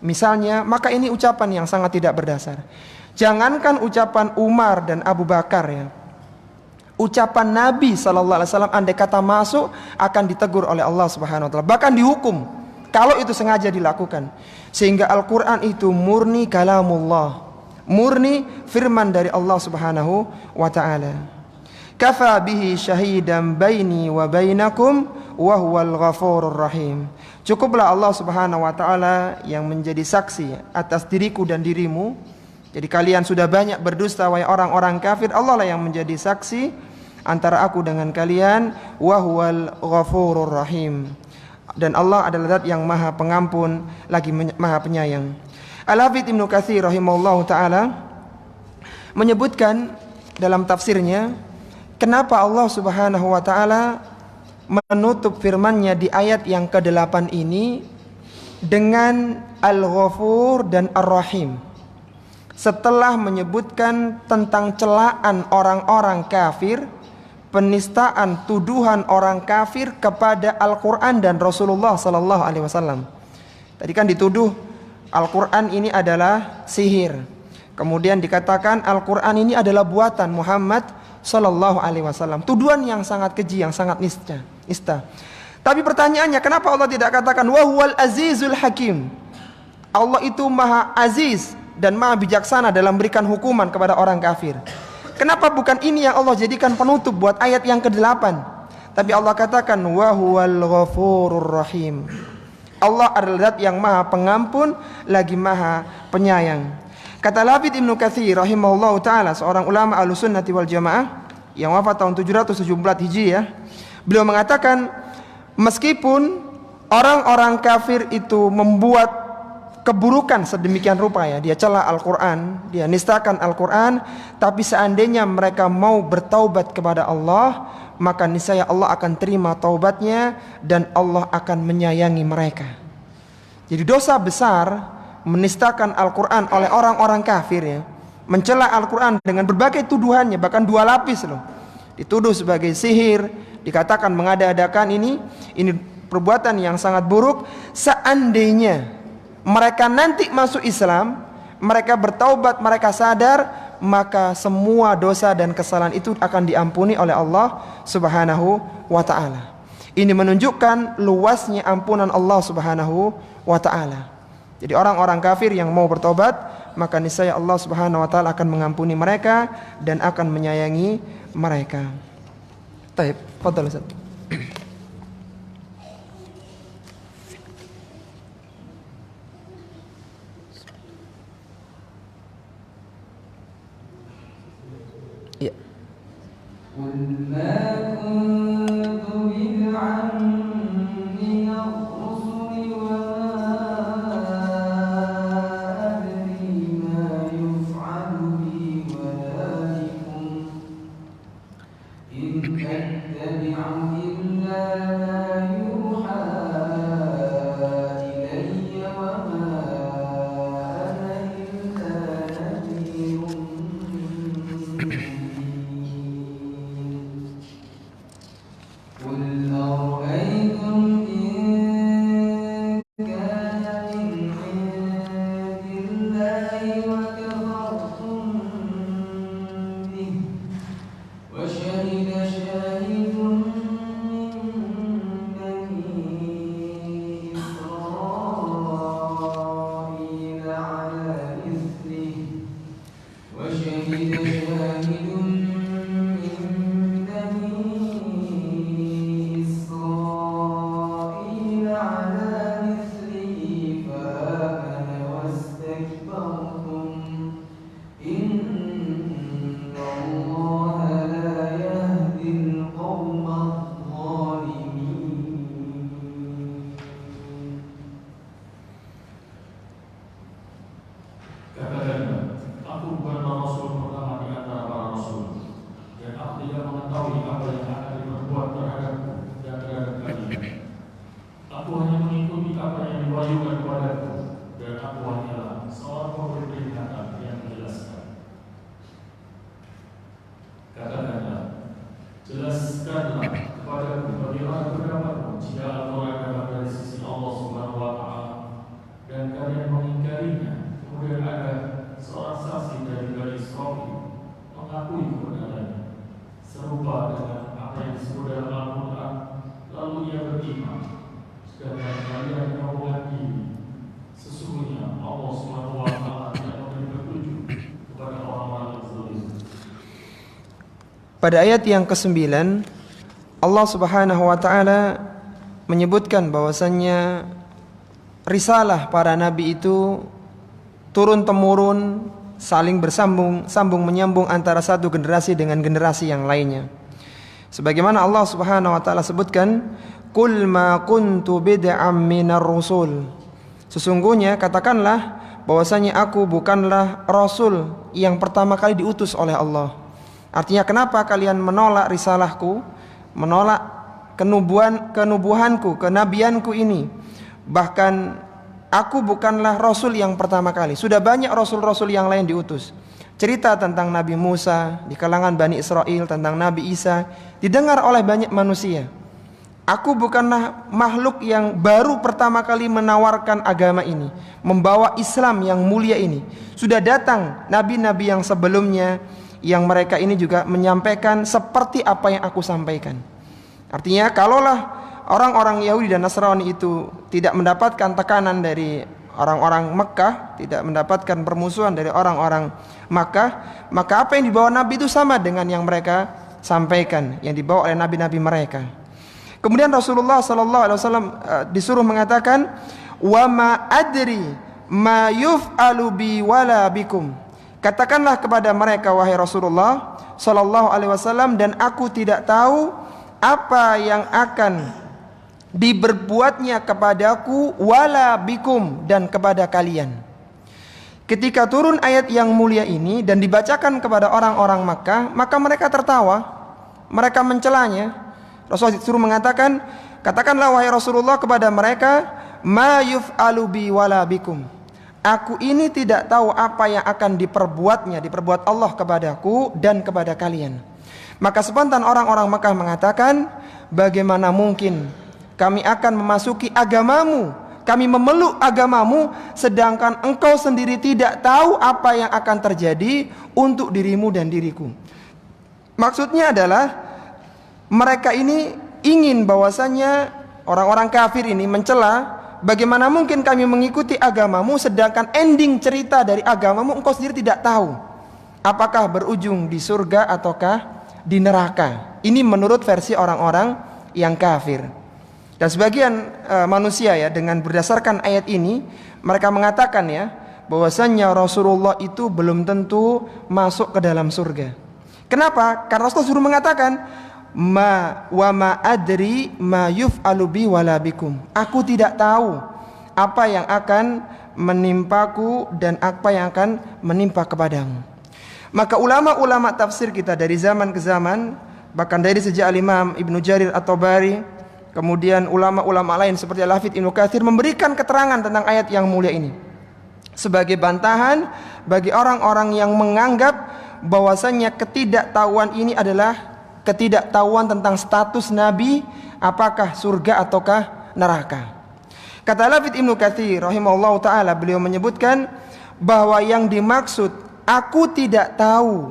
misalnya, maka ini ucapan yang sangat tidak berdasar. Jangankan ucapan Umar dan Abu Bakar ya, ucapan Nabi SAW andai kata masuk akan ditegur oleh Allah Subhanahu wa taala, bahkan dihukum kalau itu sengaja dilakukan. Sehingga Al-Quran itu murni kalamullah, murni firman dari Allah Subhanahu wa taala. Kafa bihi syahidan baini wa bainakum wa huwal ghafurur rahim. Cukuplah Allah Subhanahu wa taala yang menjadi saksi atas diriku dan dirimu. Jadi kalian sudah banyak berdusta wahai orang-orang kafir, Allah lah yang menjadi saksi antara aku dengan kalian, wa huwal ghafurur rahim. Dan Allah adalah zat yang maha pengampun lagi maha penyayang. Al-Hafidz Ibnu Katsir rahimahullahu taala menyebutkan dalam tafsirnya, kenapa Allah Subhanahu wa taala menutup firman-Nya di ayat yang ke-8 ini dengan Al-Ghafur dan Ar-Rahim, setelah menyebutkan tentang celaan orang-orang kafir, penistaan, tuduhan orang kafir kepada Al-Quran dan Rasulullah Sallallahu Alaihi Wasallam. Tadi kan dituduh Al-Quran ini adalah sihir, kemudian dikatakan Al-Quran ini adalah buatan Muhammad Sallallahu Alaihi Wasallam. Tuduhan yang sangat keji, yang sangat nista. Tapi pertanyaannya, kenapa Allah tidak katakan wa huwal azizul hakim? Allah itu maha aziz dan maha bijaksana dalam berikan hukuman kepada orang kafir. Kenapa bukan ini yang Allah jadikan penutup buat ayat yang ke-8? Tapi Allah katakan wa huwal ghafurur rahim. Allah adalah zat yang maha pengampun lagi maha penyayang. Kata Hafidz Ibnu Katsir rahimahullahu taala, seorang ulama Ahlussunnah wal Jamaah yang wafat tahun 717 Hijriah, beliau mengatakan meskipun orang-orang kafir itu membuat keburukan sedemikian rupa, ya, dia cela Al-Quran, dia nistakan Al-Quran, tapi seandainya mereka mau bertaubat kepada Allah, maka niscaya Allah akan terima taubatnya dan Allah akan menyayangi mereka. Jadi dosa besar menistakan Al-Quran oleh orang-orang kafir, ya, mencela Al-Quran dengan berbagai tuduhannya, bahkan 2 lapis loh. Dituduh sebagai sihir, dikatakan mengada-adakan ini perbuatan yang sangat buruk. Seandainya mereka nanti masuk Islam, mereka bertaubat, mereka sadar, maka semua dosa dan kesalahan itu akan diampuni oleh Allah Subhanahu wa ta'ala. Ini menunjukkan luasnya ampunan Allah Subhanahu wa ta'ala. Jadi orang-orang kafir yang mau bertobat, maka niscaya Allah Subhanahu wa ta'ala akan mengampuni mereka dan akan menyayangi mereka. Baik, fadhal Ustaz. Ya. Pada ayat yang ke-9 Allah Subhanahu wa ta'ala menyebutkan bahwasannya risalah para nabi itu turun temurun, saling sambung menyambung antara satu generasi dengan generasi yang lainnya. Sebagaimana Allah Subhanahu wa ta'ala sebutkan, "Qul ma kuntu bid'am minar rusul." Sesungguhnya katakanlah bahwasanya aku bukanlah rasul yang pertama kali diutus oleh Allah. Artinya kenapa kalian menolak risalahku, menolak kenubuhanku, kenabianku ini? Bahkan aku bukanlah rasul yang pertama kali. Sudah banyak rasul-rasul yang lain diutus. Cerita tentang Nabi Musa di kalangan Bani Israel, tentang Nabi Isa didengar oleh banyak manusia. Aku bukanlah makhluk yang baru pertama kali menawarkan agama ini, membawa Islam yang mulia ini. Sudah datang nabi-nabi yang sebelumnya, yang mereka ini juga menyampaikan seperti apa yang aku sampaikan. Artinya kalaulah orang-orang Yahudi dan Nasrani itu tidak mendapatkan tekanan dari orang-orang Mekah, tidak mendapatkan permusuhan dari orang-orang Makkah, maka apa yang dibawa Nabi itu sama dengan yang mereka sampaikan, yang dibawa oleh nabi-nabi mereka. Kemudian Rasulullah SAW disuruh mengatakan, wa ma adri ma yuf'alu bi wala bikum. Katakanlah kepada mereka, wahai Rasulullah SAW, dan aku tidak tahu apa yang akan diberbuatnya kepadaku wala bikum, dan kepada kalian. Ketika turun ayat yang mulia ini dan dibacakan kepada orang-orang Makkah, maka mereka tertawa, mereka mencelanya. Rasulullah disuruh mengatakan, katakanlah wahai Rasulullah kepada mereka, ma yuf'alu bi wala bikum. Aku ini tidak tahu apa yang akan diperbuat Allah kepadaku dan kepada kalian. Maka spontan orang-orang Makkah mengatakan, bagaimana mungkin kami akan memasuki agamamu, kami memeluk agamamu, sedangkan engkau sendiri tidak tahu apa yang akan terjadi untuk dirimu dan diriku. Maksudnya adalah mereka ini ingin bahwasanya orang-orang kafir ini mencela, bagaimana mungkin kami mengikuti agamamu sedangkan ending cerita dari agamamu engkau sendiri tidak tahu apakah berujung di surga ataukah di neraka. Ini menurut versi orang-orang yang kafir. Dan sebagian manusia ya, dengan berdasarkan ayat ini mereka mengatakan ya, bahwasanya Rasulullah itu belum tentu masuk ke dalam surga. Kenapa? Karena Rasulullah suruh mengatakan, wa ma adri ma yuf'alu bi wala bikum. Aku tidak tahu apa yang akan menimpaku dan apa yang akan menimpa kepadamu. Maka ulama-ulama tafsir kita dari zaman ke zaman, bahkan dari sejak Imam Ibnu Jarir At-Tabari, kemudian ulama-ulama lain seperti Al-Hafidz Ibnu Katsir memberikan keterangan tentang ayat yang mulia ini sebagai bantahan bagi orang-orang yang menganggap bahwasanya ketidaktahuan ini adalah ketidaktahuan tentang status Nabi, apakah surga ataukah neraka. Kata Al-Hafidz Ibnu Katsir rahimahullah ta'ala, beliau menyebutkan bahwa yang dimaksud aku tidak tahu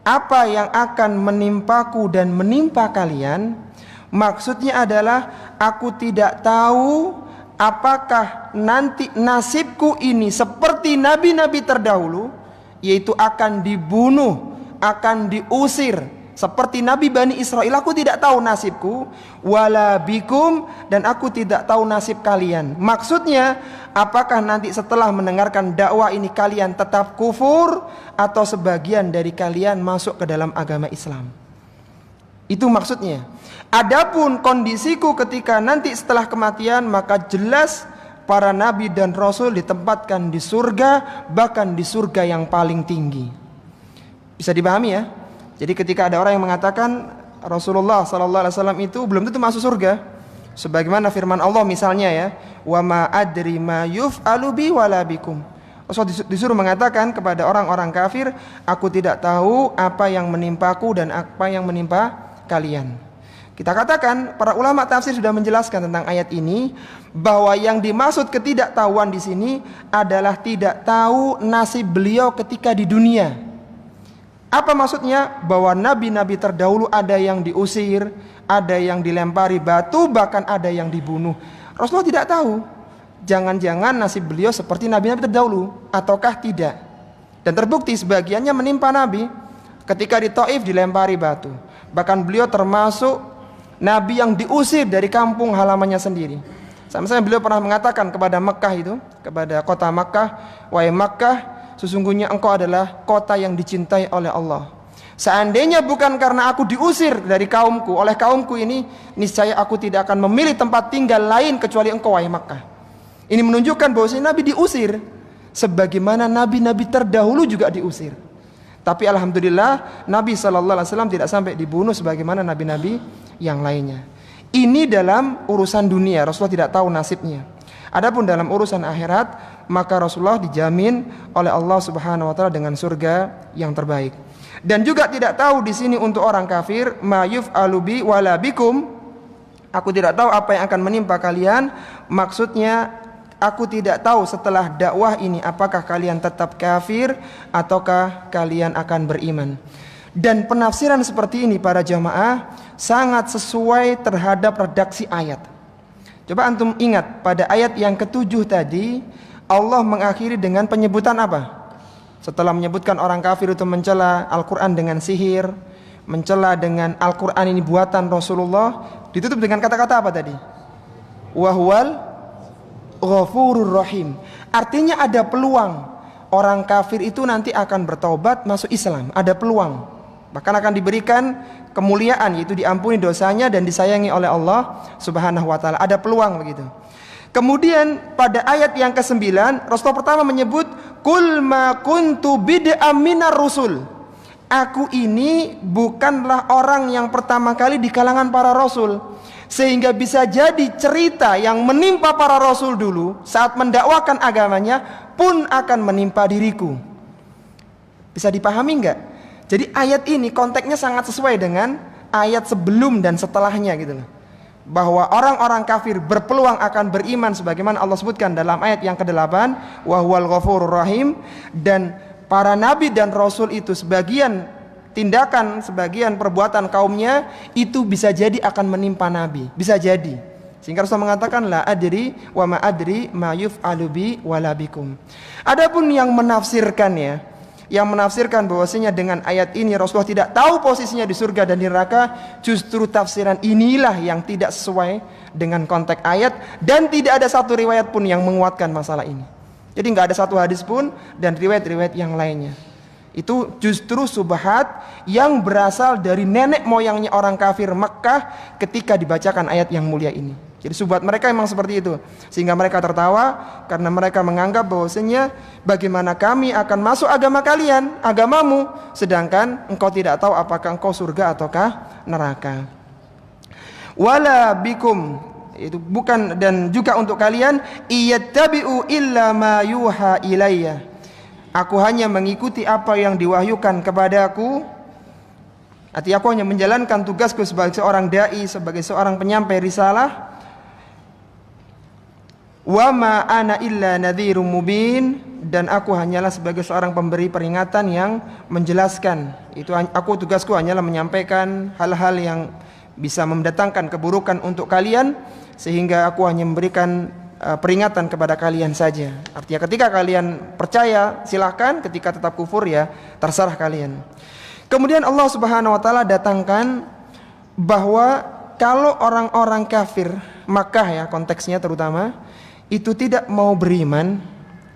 apa yang akan menimpaku dan menimpa kalian, maksudnya adalah aku tidak tahu apakah nanti nasibku ini seperti nabi-nabi terdahulu, yaitu akan dibunuh, akan diusir seperti Nabi Bani Israel. Aku tidak tahu nasibku, wala bikum, dan aku tidak tahu nasib kalian. Maksudnya, apakah nanti setelah mendengarkan dakwah ini kalian tetap kufur atau sebagian dari kalian masuk ke dalam agama Islam. Itu maksudnya. Adapun kondisiku ketika nanti setelah kematian, maka jelas para nabi dan rasul ditempatkan di surga, bahkan di surga yang paling tinggi. Bisa dipahami ya? Jadi ketika ada orang yang mengatakan Rasulullah SAW itu belum tentu masuk surga, sebagaimana firman Allah misalnya ya, wa ma adri ma yuf'alu bi wala bikum. Rasul disuruh mengatakan kepada orang-orang kafir, aku tidak tahu apa yang menimpaku dan apa yang menimpa kalian. Kita katakan para ulama tafsir sudah menjelaskan tentang ayat ini, bahwa yang dimaksud ketidaktahuan di sini adalah tidak tahu nasib beliau ketika di dunia. Apa maksudnya? Bahwa nabi-nabi terdahulu ada yang diusir, ada yang dilempari batu, bahkan ada yang dibunuh. Rasulullah tidak tahu. Jangan-jangan nasib beliau seperti nabi-nabi terdahulu, ataukah tidak. Dan terbukti sebagiannya menimpa nabi. Ketika di Taif dilempari batu. Bahkan beliau termasuk nabi yang diusir dari kampung halamannya sendiri. Sama-sama beliau pernah mengatakan kepada Makkah itu, kepada kota Makkah, wahai Makkah, sesungguhnya engkau adalah kota yang dicintai oleh Allah. Seandainya bukan karena aku diusir dari kaumku, oleh kaumku ini, niscaya aku tidak akan memilih tempat tinggal lain kecuali engkau, wahai Makkah. Ini menunjukkan bahwa Nabi diusir, sebagaimana nabi-nabi terdahulu juga diusir. Tapi alhamdulillah Nabi SAW tidak sampai dibunuh sebagaimana nabi-nabi yang lainnya. Ini dalam urusan dunia, Rasulullah tidak tahu nasibnya. Adapun dalam urusan akhirat, maka Rasulullah dijamin oleh Allah Subhanahu wa taala dengan surga yang terbaik. Dan juga tidak tahu di sini untuk orang kafir, ma yuf'alu bi wala bikum. Aku tidak tahu apa yang akan menimpa kalian. Maksudnya, aku tidak tahu setelah dakwah ini apakah kalian tetap kafir ataukah kalian akan beriman. Dan penafsiran seperti ini para jamaah sangat sesuai terhadap redaksi ayat. Coba antum ingat pada ayat yang ke-7 tadi, Allah mengakhiri dengan penyebutan apa? Setelah menyebutkan orang kafir itu mencela Al-Quran dengan sihir, mencela dengan Al-Quran ini buatan Rasulullah, ditutup dengan kata-kata apa tadi? Wahwal ghafurur rahim. Artinya ada peluang orang kafir itu nanti akan bertaubat masuk Islam, ada peluang. Bahkan akan diberikan kemuliaan, yaitu diampuni dosanya dan disayangi oleh Allah Subhanahu wa taala. Ada peluang begitu. Kemudian pada ayat yang ke-9, Rasulullah pertama menyebut kul ma kuntu bid'am minar rusul. Aku ini bukanlah orang yang pertama kali di kalangan para rasul. Sehingga bisa jadi cerita yang menimpa para rasul dulu saat mendakwakan agamanya pun akan menimpa diriku. Bisa dipahami enggak? Jadi ayat ini konteksnya sangat sesuai dengan ayat sebelum dan setelahnya gitu loh. Bahwa orang-orang kafir berpeluang akan beriman sebagaimana Allah sebutkan dalam ayat yang ke-8, wa huwal ghafurur rahim, dan para nabi dan rasul itu sebagian tindakan, sebagian perbuatan kaumnya itu bisa jadi akan menimpa nabi, bisa jadi. Sehingga Rasul mengatakan la adri wa ma adri ma yuf'alu bi wala bikum. Adapun yang menafsirkannya, yang menafsirkan bahwasanya dengan ayat ini Rasulullah tidak tahu posisinya di surga dan di neraka, justru tafsiran inilah yang tidak sesuai dengan konteks ayat dan tidak ada satu riwayat pun yang menguatkan masalah ini. Jadi nggak ada satu hadis pun dan riwayat-riwayat yang lainnya. Itu justru subhat yang berasal dari nenek moyangnya orang kafir Makkah ketika dibacakan ayat yang mulia ini. Jadi subhat mereka memang seperti itu, sehingga mereka tertawa karena mereka menganggap bahwasanya bagaimana kami akan masuk agama kalian, agamamu, sedangkan engkau tidak tahu apakah engkau surga ataukah neraka. Wala bikum, itu bukan, dan juga untuk kalian, iyattabi'u illa ma yuha ilayya. Aku hanya mengikuti apa yang diwahyukan kepadaku. Artinya aku hanya menjalankan tugasku sebagai seorang dai, sebagai seorang penyampai risalah. Wa ma ana illa nadhirum mubin, dan aku hanyalah sebagai seorang pemberi peringatan yang menjelaskan. Itu aku, tugasku hanyalah menyampaikan hal-hal yang bisa mendatangkan keburukan untuk kalian, sehingga aku hanya memberikan peringatan kepada kalian saja. Artinya ketika kalian percaya silahkan, ketika tetap kufur ya terserah kalian. Kemudian Allah Subhanahu wa taala datangkan bahwa kalau orang-orang kafir Makkah ya konteksnya terutama itu tidak mau beriman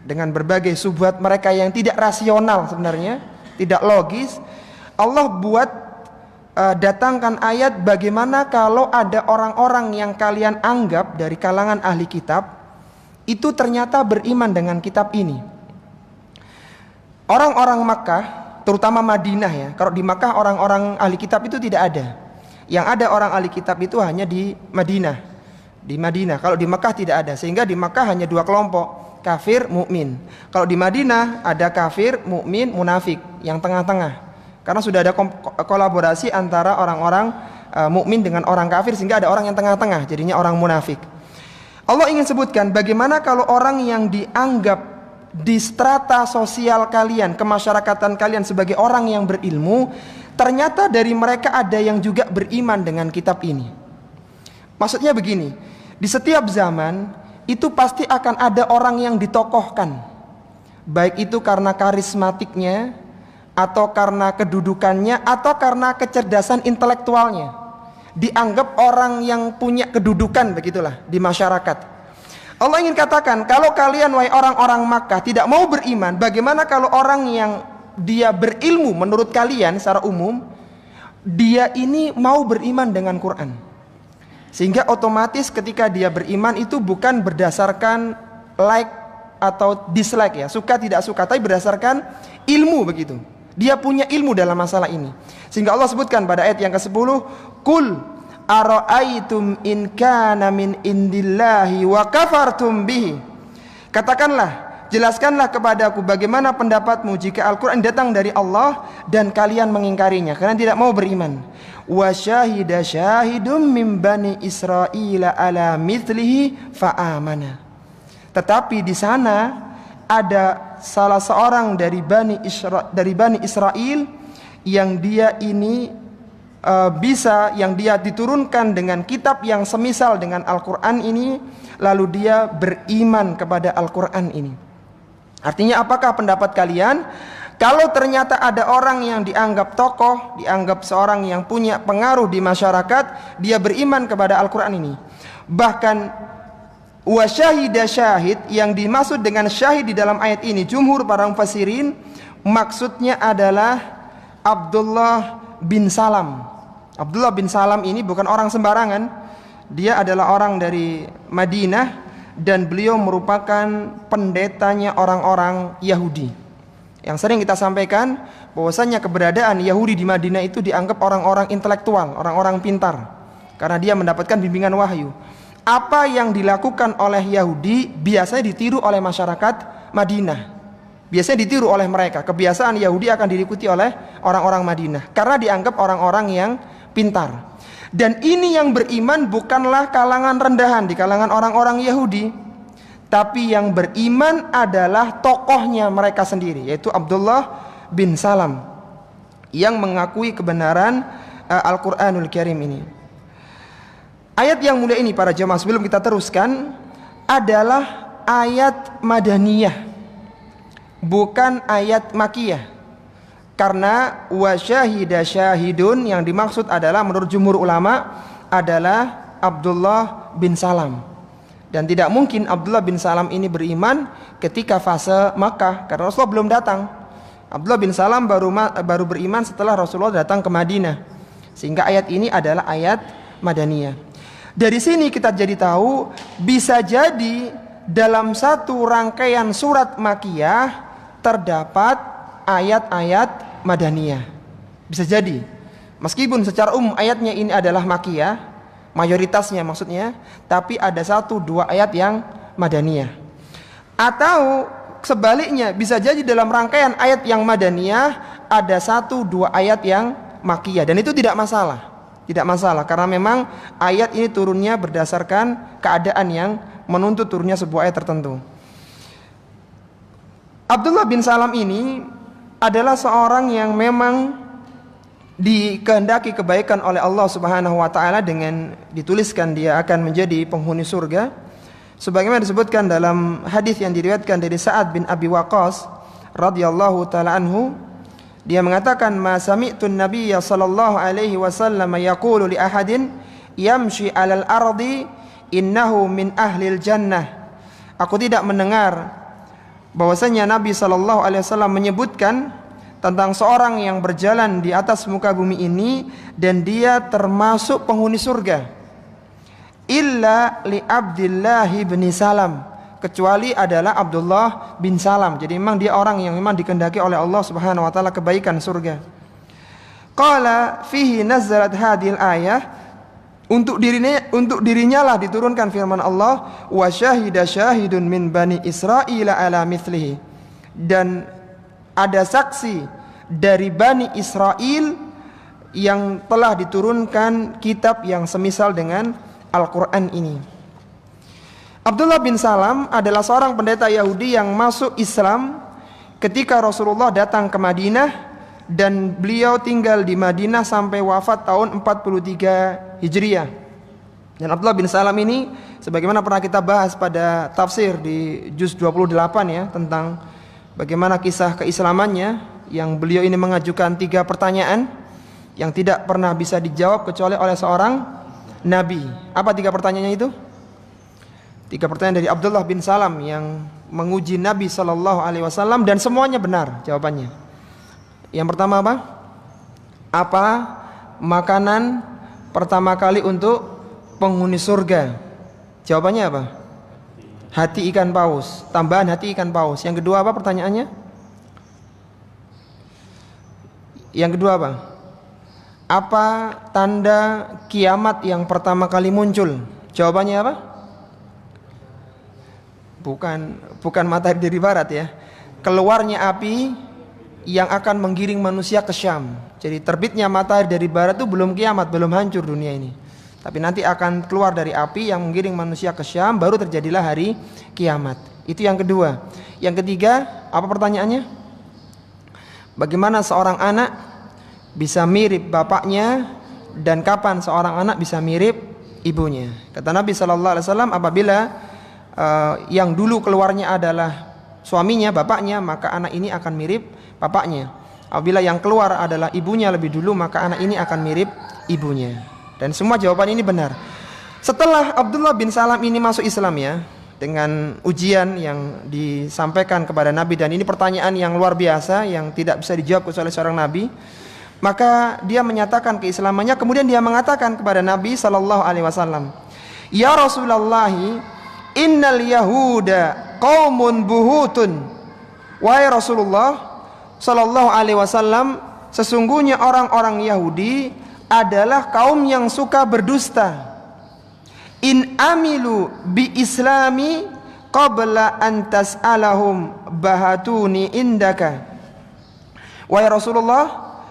dengan berbagai subhat mereka yang tidak rasional sebenarnya, tidak logis, Allah buat datangkan ayat bagaimana kalau ada orang-orang yang kalian anggap dari kalangan ahli kitab itu ternyata beriman dengan kitab ini. Orang-orang Makkah, terutama Madinah ya, kalau di Makkah orang-orang ahli kitab itu tidak ada. Yang ada orang ahli kitab itu hanya di Madinah. Di Madinah, kalau di Makkah tidak ada, sehingga di Makkah hanya dua kelompok, kafir, mukmin. Kalau di Madinah ada kafir, mukmin, munafik, yang tengah-tengah. Karena sudah ada kolaborasi antara orang-orang mukmin dengan orang kafir, sehingga ada orang yang tengah-tengah, jadinya orang munafik. Allah ingin sebutkan bagaimana kalau orang yang dianggap di strata sosial kalian, kemasyarakatan kalian sebagai orang yang berilmu, ternyata dari mereka ada yang juga beriman dengan kitab ini. Maksudnya begini, di setiap zaman itu pasti akan ada orang yang ditokohkan, baik itu karena karismatiknya, atau karena kedudukannya, atau karena kecerdasan intelektualnya. Dianggap orang yang punya kedudukan begitulah di masyarakat. Allah ingin katakan, kalau kalian wahai orang-orang Makkah tidak mau beriman, bagaimana kalau orang yang dia berilmu menurut kalian secara umum, dia ini mau beriman dengan Quran. Sehingga otomatis ketika dia beriman itu bukan berdasarkan like atau dislike ya, suka tidak suka, tapi berdasarkan ilmu begitu. Dia punya ilmu dalam masalah ini. Sehingga Allah sebutkan pada ayat yang ke-10, Qul ara'aitum in kana min indillahi wa kafartum bihi. Katakanlah, jelaskanlah kepadaku bagaimana pendapatmu jika Al-Quran datang dari Allah dan kalian mengingkarinya karena tidak mau beriman. Wa syahida syahidum min bani Israila ala mithlihi fa'amana. Tetapi di sana ada salah seorang dari Bani Israel yang dia ini bisa yang dia diturunkan dengan kitab yang semisal dengan Al-Quran ini, lalu dia beriman kepada Al-Quran ini. Artinya apakah pendapat kalian? Kalau ternyata ada orang yang dianggap tokoh, dianggap seorang yang punya pengaruh di masyarakat, dia beriman kepada Al-Quran ini. Bahkan wasyahida syahid, yang dimaksud dengan syahid di dalam ayat ini, jumhur para mufassirin, maksudnya adalah Abdullah bin Salam. Abdullah bin Salam ini bukan orang sembarangan. Dia adalah orang dari Madinah dan beliau merupakan pendetanya orang-orang Yahudi. Yang sering kita sampaikan bahwasanya keberadaan Yahudi di Madinah itu dianggap orang-orang intelektual, orang-orang pintar, karena dia mendapatkan bimbingan wahyu. Apa yang dilakukan oleh Yahudi biasanya ditiru oleh masyarakat Madinah. Biasanya ditiru oleh mereka. Kebiasaan Yahudi akan diikuti oleh orang-orang Madinah karena dianggap orang-orang yang pintar. Dan ini yang beriman bukanlah kalangan rendahan di kalangan orang-orang Yahudi, tapi yang beriman adalah tokohnya mereka sendiri, yaitu Abdullah bin Salam, yang mengakui kebenaran Al-Quranul Karim ini. Ayat yang mulia ini para jemaah, sebelum kita teruskan, adalah ayat Madaniyah, bukan ayat Makiyah. Karena wasyahida syahidun yang dimaksud adalah menurut jumhur ulama adalah Abdullah bin Salam. Dan tidak mungkin Abdullah bin Salam ini beriman ketika fase Makkah, karena Rasulullah belum datang. Abdullah bin Salam baru beriman setelah Rasulullah datang ke Madinah. Sehingga ayat ini adalah ayat Madaniyah. Dari sini kita jadi tahu, bisa jadi dalam satu rangkaian surat Makkiyah terdapat ayat-ayat Madaniyah. Bisa jadi, meskipun secara umum ayatnya ini adalah Makkiyah, mayoritasnya maksudnya, tapi ada 1-2 ayat yang Madaniyah. Atau sebaliknya, bisa jadi dalam rangkaian ayat yang Madaniyah ada 1-2 ayat yang Makkiyah, dan itu tidak masalah. Tidak masalah, karena memang ayat ini turunnya berdasarkan keadaan yang menuntut turunnya sebuah ayat tertentu. Abdullah bin Salam ini adalah seorang yang memang dikehendaki kebaikan oleh Allah Subhanahu wa taala dengan dituliskan dia akan menjadi penghuni surga. Sebagaimana disebutkan dalam hadis yang diriwayatkan dari Sa'ad bin Abi Waqqas radhiyallahu taala anhu, dia mengatakan, "Ma sami'tu an-nabiyya sallallahu alaihi wasallam yaqulu li ahadin yamshi 'alal ardi innahu min ahlil jannah." Aku tidak mendengar bahwasanya Nabi sallallahu alaihi wasallam menyebutkan tentang seorang yang berjalan di atas muka bumi ini dan dia termasuk penghuni surga, illa li Abdullah bin Salam, kecuali adalah Abdullah bin Salam. Jadi memang dia orang yang memang dikehendaki oleh Allah Subhanahu wa taala kebaikan surga. Qala fihi nazalat hadhil ayah, untuk dirinya lah diturunkan firman Allah, wa syahida syahidun min bani Israil ala mithlihi, dan ada saksi dari Bani Israel yang telah diturunkan kitab yang semisal dengan Al-Quran ini. Abdullah bin Salam adalah seorang pendeta Yahudi yang masuk Islam ketika Rasulullah datang ke Madinah, dan beliau tinggal di Madinah sampai wafat tahun 43 Hijriah. Dan Abdullah bin Salam ini sebagaimana pernah kita bahas pada tafsir di juz 28 ya, tentang bagaimana kisah keislamannya, yang beliau ini mengajukan 3 pertanyaan yang tidak pernah bisa dijawab kecuali oleh seorang nabi. Apa 3 pertanyaannya itu? 3 pertanyaan dari Abdullah bin Salam yang menguji Nabi sallallahu alaihi wasallam, dan semuanya benar jawabannya. Yang pertama apa? Apa makanan pertama kali untuk penghuni surga? Jawabannya apa? Hati ikan paus, tambahan hati ikan paus. Yang kedua apa pertanyaannya? Yang kedua apa? Apa tanda kiamat yang pertama kali muncul? Jawabannya apa? Bukan matahari dari barat ya. Keluarnya api yang akan menggiring manusia ke Syam. Jadi terbitnya matahari dari barat itu belum kiamat, belum hancur dunia ini. Tapi nanti akan keluar dari api yang menggiring manusia ke Syam, baru terjadilah hari kiamat. Itu yang kedua. Yang ketiga, apa pertanyaannya? Bagaimana seorang anak bisa mirip bapaknya dan kapan seorang anak bisa mirip ibunya. Kata Nabi SAW, apabila yang dulu keluarnya adalah suaminya, bapaknya, maka anak ini akan mirip bapaknya. Apabila yang keluar adalah ibunya lebih dulu, maka anak ini akan mirip ibunya. Dan semua jawaban ini benar. Setelah Abdullah bin Salam ini masuk Islam ya, dengan ujian yang disampaikan kepada Nabi, dan ini pertanyaan yang luar biasa yang tidak bisa dijawab oleh seorang Nabi, maka dia menyatakan keislamannya. Kemudian dia mengatakan kepada Nabi SAW, "Ya Rasulullah, innal yahuda qaumun buhutun." Wahai Rasulullah Sallallahu Alaihi Wasallam, sesungguhnya orang-orang Yahudi adalah kaum yang suka berdusta. In amilu bi islami qabla an tas'alahum bahatuni indaka. Wahai Rasulullah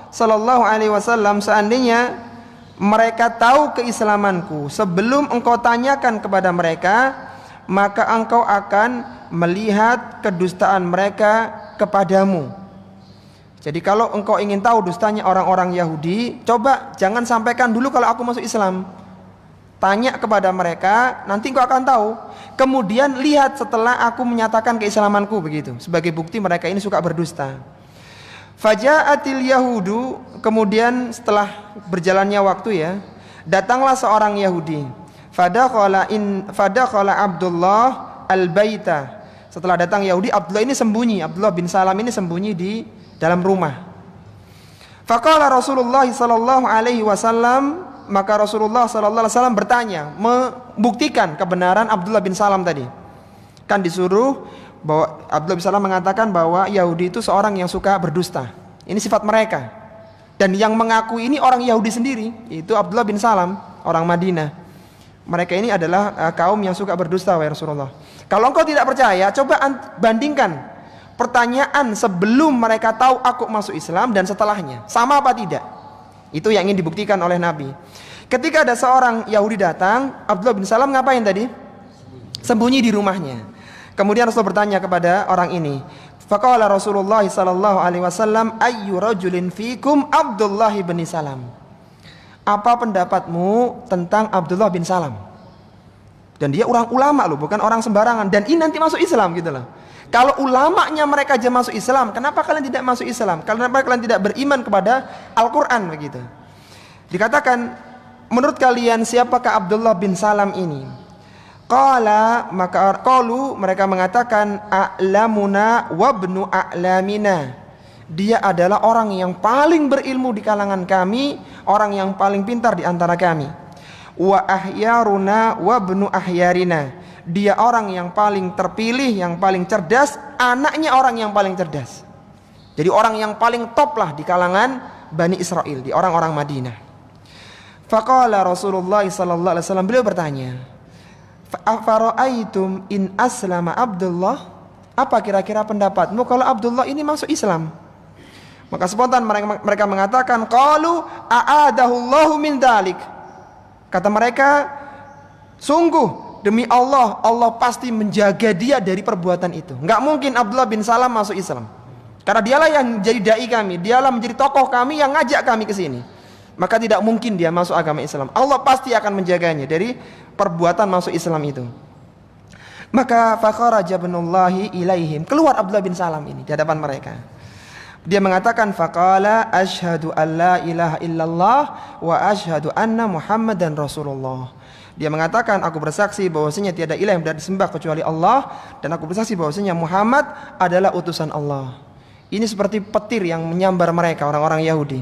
Sallallahu Alaihi Wasallam, seandainya mereka tahu keislamanku sebelum engkau tanyakan kepada mereka, maka engkau akan melihat kedustaan mereka kepadamu. Jadi kalau engkau ingin tahu dustanya orang-orang Yahudi, coba jangan sampaikan dulu kalau aku masuk Islam. Tanya kepada mereka, nanti engkau akan tahu. Kemudian lihat setelah aku menyatakan keislamanku, begitu. Sebagai bukti mereka ini suka berdusta. Faja'atil Yahudu, kemudian setelah berjalannya waktu ya, datanglah seorang Yahudi. Fadakhala Abdullah al-baita. Setelah datang Yahudi, Abdullah ini sembunyi. Abdullah bin Salam ini sembunyi di dalam rumah. Faqala Rasulullah sallallahu alaihi wasallam, maka Rasulullah sallallahu alaihi wasallam bertanya, membuktikan kebenaran Abdullah bin Salam tadi. Kan disuruh bahwa Abdullah bin Salam mengatakan bahwa Yahudi itu seorang yang suka berdusta. Ini sifat mereka. Dan yang mengaku ini orang Yahudi sendiri, yaitu Abdullah bin Salam, orang Madinah. Mereka ini adalah kaum yang suka berdusta, wahai Rasulullah. Kalau engkau tidak percaya, coba bandingkan pertanyaan sebelum mereka tahu aku masuk Islam dan setelahnya, sama apa tidak? Itu yang ingin dibuktikan oleh Nabi. Ketika ada seorang Yahudi datang, Abdullah bin Salam ngapain tadi? Sembunyi di rumahnya. Kemudian Rasul bertanya kepada orang ini. Faqala Rasulullah sallallahu alaihi wasallam, ayyu rajulin fikum Abdullah bin Salam. Apa pendapatmu tentang Abdullah bin Salam? Dan dia orang ulama loh, bukan orang sembarangan. Dan ini nanti masuk Islam gitu loh. Kalau ulamanya mereka aja masuk Islam, kenapa kalian tidak masuk Islam? Kenapa kalian tidak beriman kepada Al-Quran begitu? Dikatakan, menurut kalian siapakah Abdullah bin Salam ini? Qala, maka qalu, mereka mengatakan, a'lamuna wabnu a'lamina. Dia adalah orang yang paling berilmu di kalangan kami, orang yang paling pintar di antara kami. Wa ahyaruna wabnu ahyarina. Dia orang yang paling terpilih, yang paling cerdas, anaknya orang yang paling cerdas. Jadi orang yang paling top lah di kalangan Bani Israel, di orang-orang Madinah. Faqala Rasulullah sallallahu alaihi wasallam, beliau bertanya, "Afara'aitum in aslama Abdullah?" Apa kira-kira pendapatmu kalau Abdullah ini masuk Islam? Maka spontan mereka mengatakan, qalu a'adahullahu min dalik. Kata mereka, sungguh demi Allah, Allah pasti menjaga dia dari perbuatan itu. Enggak mungkin Abdullah bin Salam masuk Islam. Karena dialah yang jadi dai kami, dialah menjadi tokoh kami yang ngajak kami ke sini. Maka tidak mungkin dia masuk agama Islam. Allah pasti akan menjaganya dari perbuatan masuk Islam itu. Maka fakharaja ibnullahi ilaihim. Keluar Abdullah bin Salam ini di hadapan mereka. Dia mengatakan, faqala asyhadu alla ilaha illallah wa asyhadu anna Muhammadan Rasulullah. Dia mengatakan, aku bersaksi bahwasanya tiada ilah yang berhak disembah kecuali Allah, dan aku bersaksi bahwasanya Muhammad adalah utusan Allah. Ini seperti petir yang menyambar mereka, orang-orang Yahudi.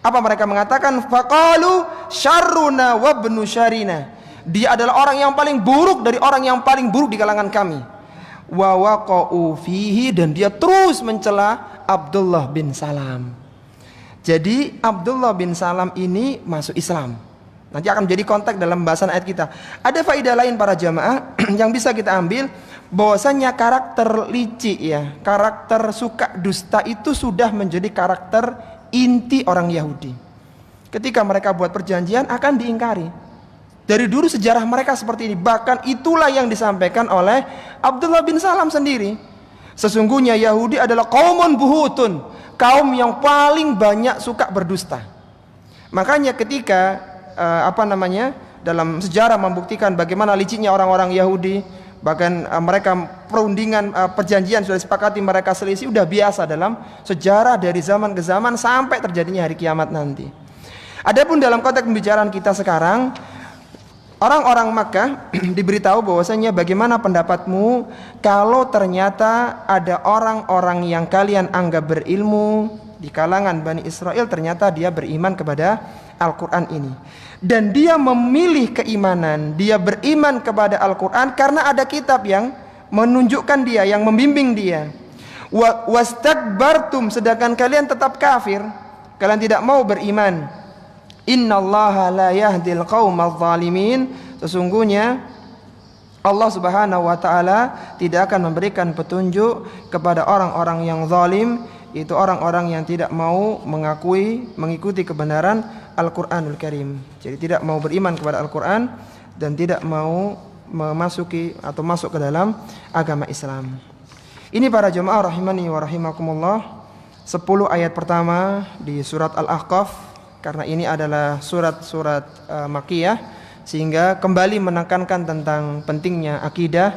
Apa mereka mengatakan? Faqalu syarruna wabnu syarina. Dia adalah orang yang paling buruk dari orang yang paling buruk di kalangan kami. Wa waqa'u fihi, dan dia terus mencela Abdullah bin Salam. Jadi Abdullah bin Salam ini masuk Islam. Nanti akan menjadi konteks dalam pembahasan ayat kita. Ada faedah lain para jamaah yang bisa kita ambil, bahwasanya karakter licik ya, karakter suka dusta itu sudah menjadi karakter inti orang Yahudi. Ketika mereka buat perjanjian akan diingkari. Dari dulu sejarah mereka seperti ini. Bahkan itulah yang disampaikan oleh Abdullah bin Salam sendiri. Sesungguhnya Yahudi adalah qaumun buhutun, kaum yang paling banyak suka berdusta. Makanya ketika dalam sejarah membuktikan bagaimana licinnya orang-orang Yahudi, bahkan mereka perundingan perjanjian sudah disepakati, mereka selisih, udah biasa dalam sejarah dari zaman ke zaman sampai terjadinya hari kiamat nanti. Adapun dalam konteks pembicaraan kita sekarang, orang-orang Makkah diberitahu bahwasanya bagaimana pendapatmu kalau ternyata ada orang-orang yang kalian anggap berilmu di kalangan Bani Israel, ternyata dia beriman kepada Al-Quran ini, dan dia memilih keimanan, dia beriman kepada Al-Quran karena ada kitab yang menunjukkan dia, yang membimbing dia. Wastakbartum, sedangkan kalian tetap kafir, kalian tidak mau beriman. Innallaha la yahdil qaumadz zalimin, sesungguhnya Allah Subhanahu wa taala tidak akan memberikan petunjuk kepada orang-orang yang zalim, itu orang-orang yang tidak mau mengikuti kebenaran Al-Quranul Karim. Jadi tidak mau beriman kepada Al-Quran dan tidak mau memasuki atau masuk ke dalam agama Islam. Ini para jemaah rahimani wa rahimakumullah, 10 ayat pertama di surat Al-Ahqaf, karena ini adalah surat-surat Makkiyah, sehingga kembali menekankan tentang pentingnya akidah,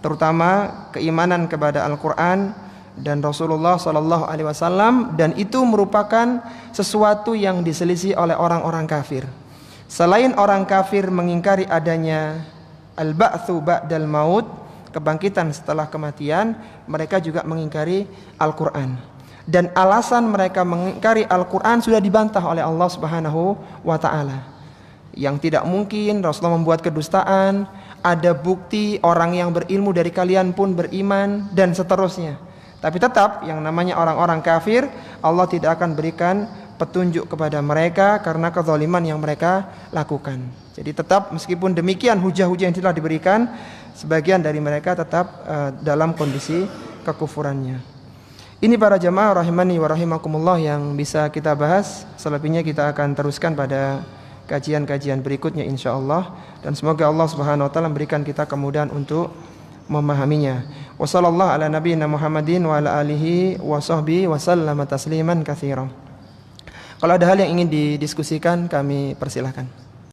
terutama keimanan kepada Al-Quran dan Rasulullah Sallallahu Alaihi Wasallam, dan itu merupakan sesuatu yang diselisih oleh orang-orang kafir. Selain orang kafir mengingkari adanya al-ba'tsu ba'dal maut, kebangkitan setelah kematian, mereka juga mengingkari Al-Quran. Dan alasan mereka mengingkari Al-Quran sudah dibantah oleh Allah Subhanahu wa Ta'ala. Yang tidak mungkin Rasulullah membuat kedustaan, ada bukti orang yang berilmu dari kalian pun beriman, dan seterusnya. Tapi tetap yang namanya orang-orang kafir, Allah tidak akan berikan petunjuk kepada mereka karena kezaliman yang mereka lakukan. Jadi tetap meskipun demikian hujah-hujah yang telah diberikan, sebagian dari mereka tetap dalam kondisi kekufurannya. Ini para jamaah rahimani wa rahimakumullah yang bisa kita bahas. Selebihnya kita akan teruskan pada kajian-kajian berikutnya insyaallah, dan semoga Allah Subhanahu wa taala memberikan kita kemudahan untuk memahaminya. Wassallallahu ala nabiyina Muhammadin wa ala alihi wa sahbihi wa sallama tasliman katsiran. Kalau ada hal yang ingin didiskusikan, kami persilahkan.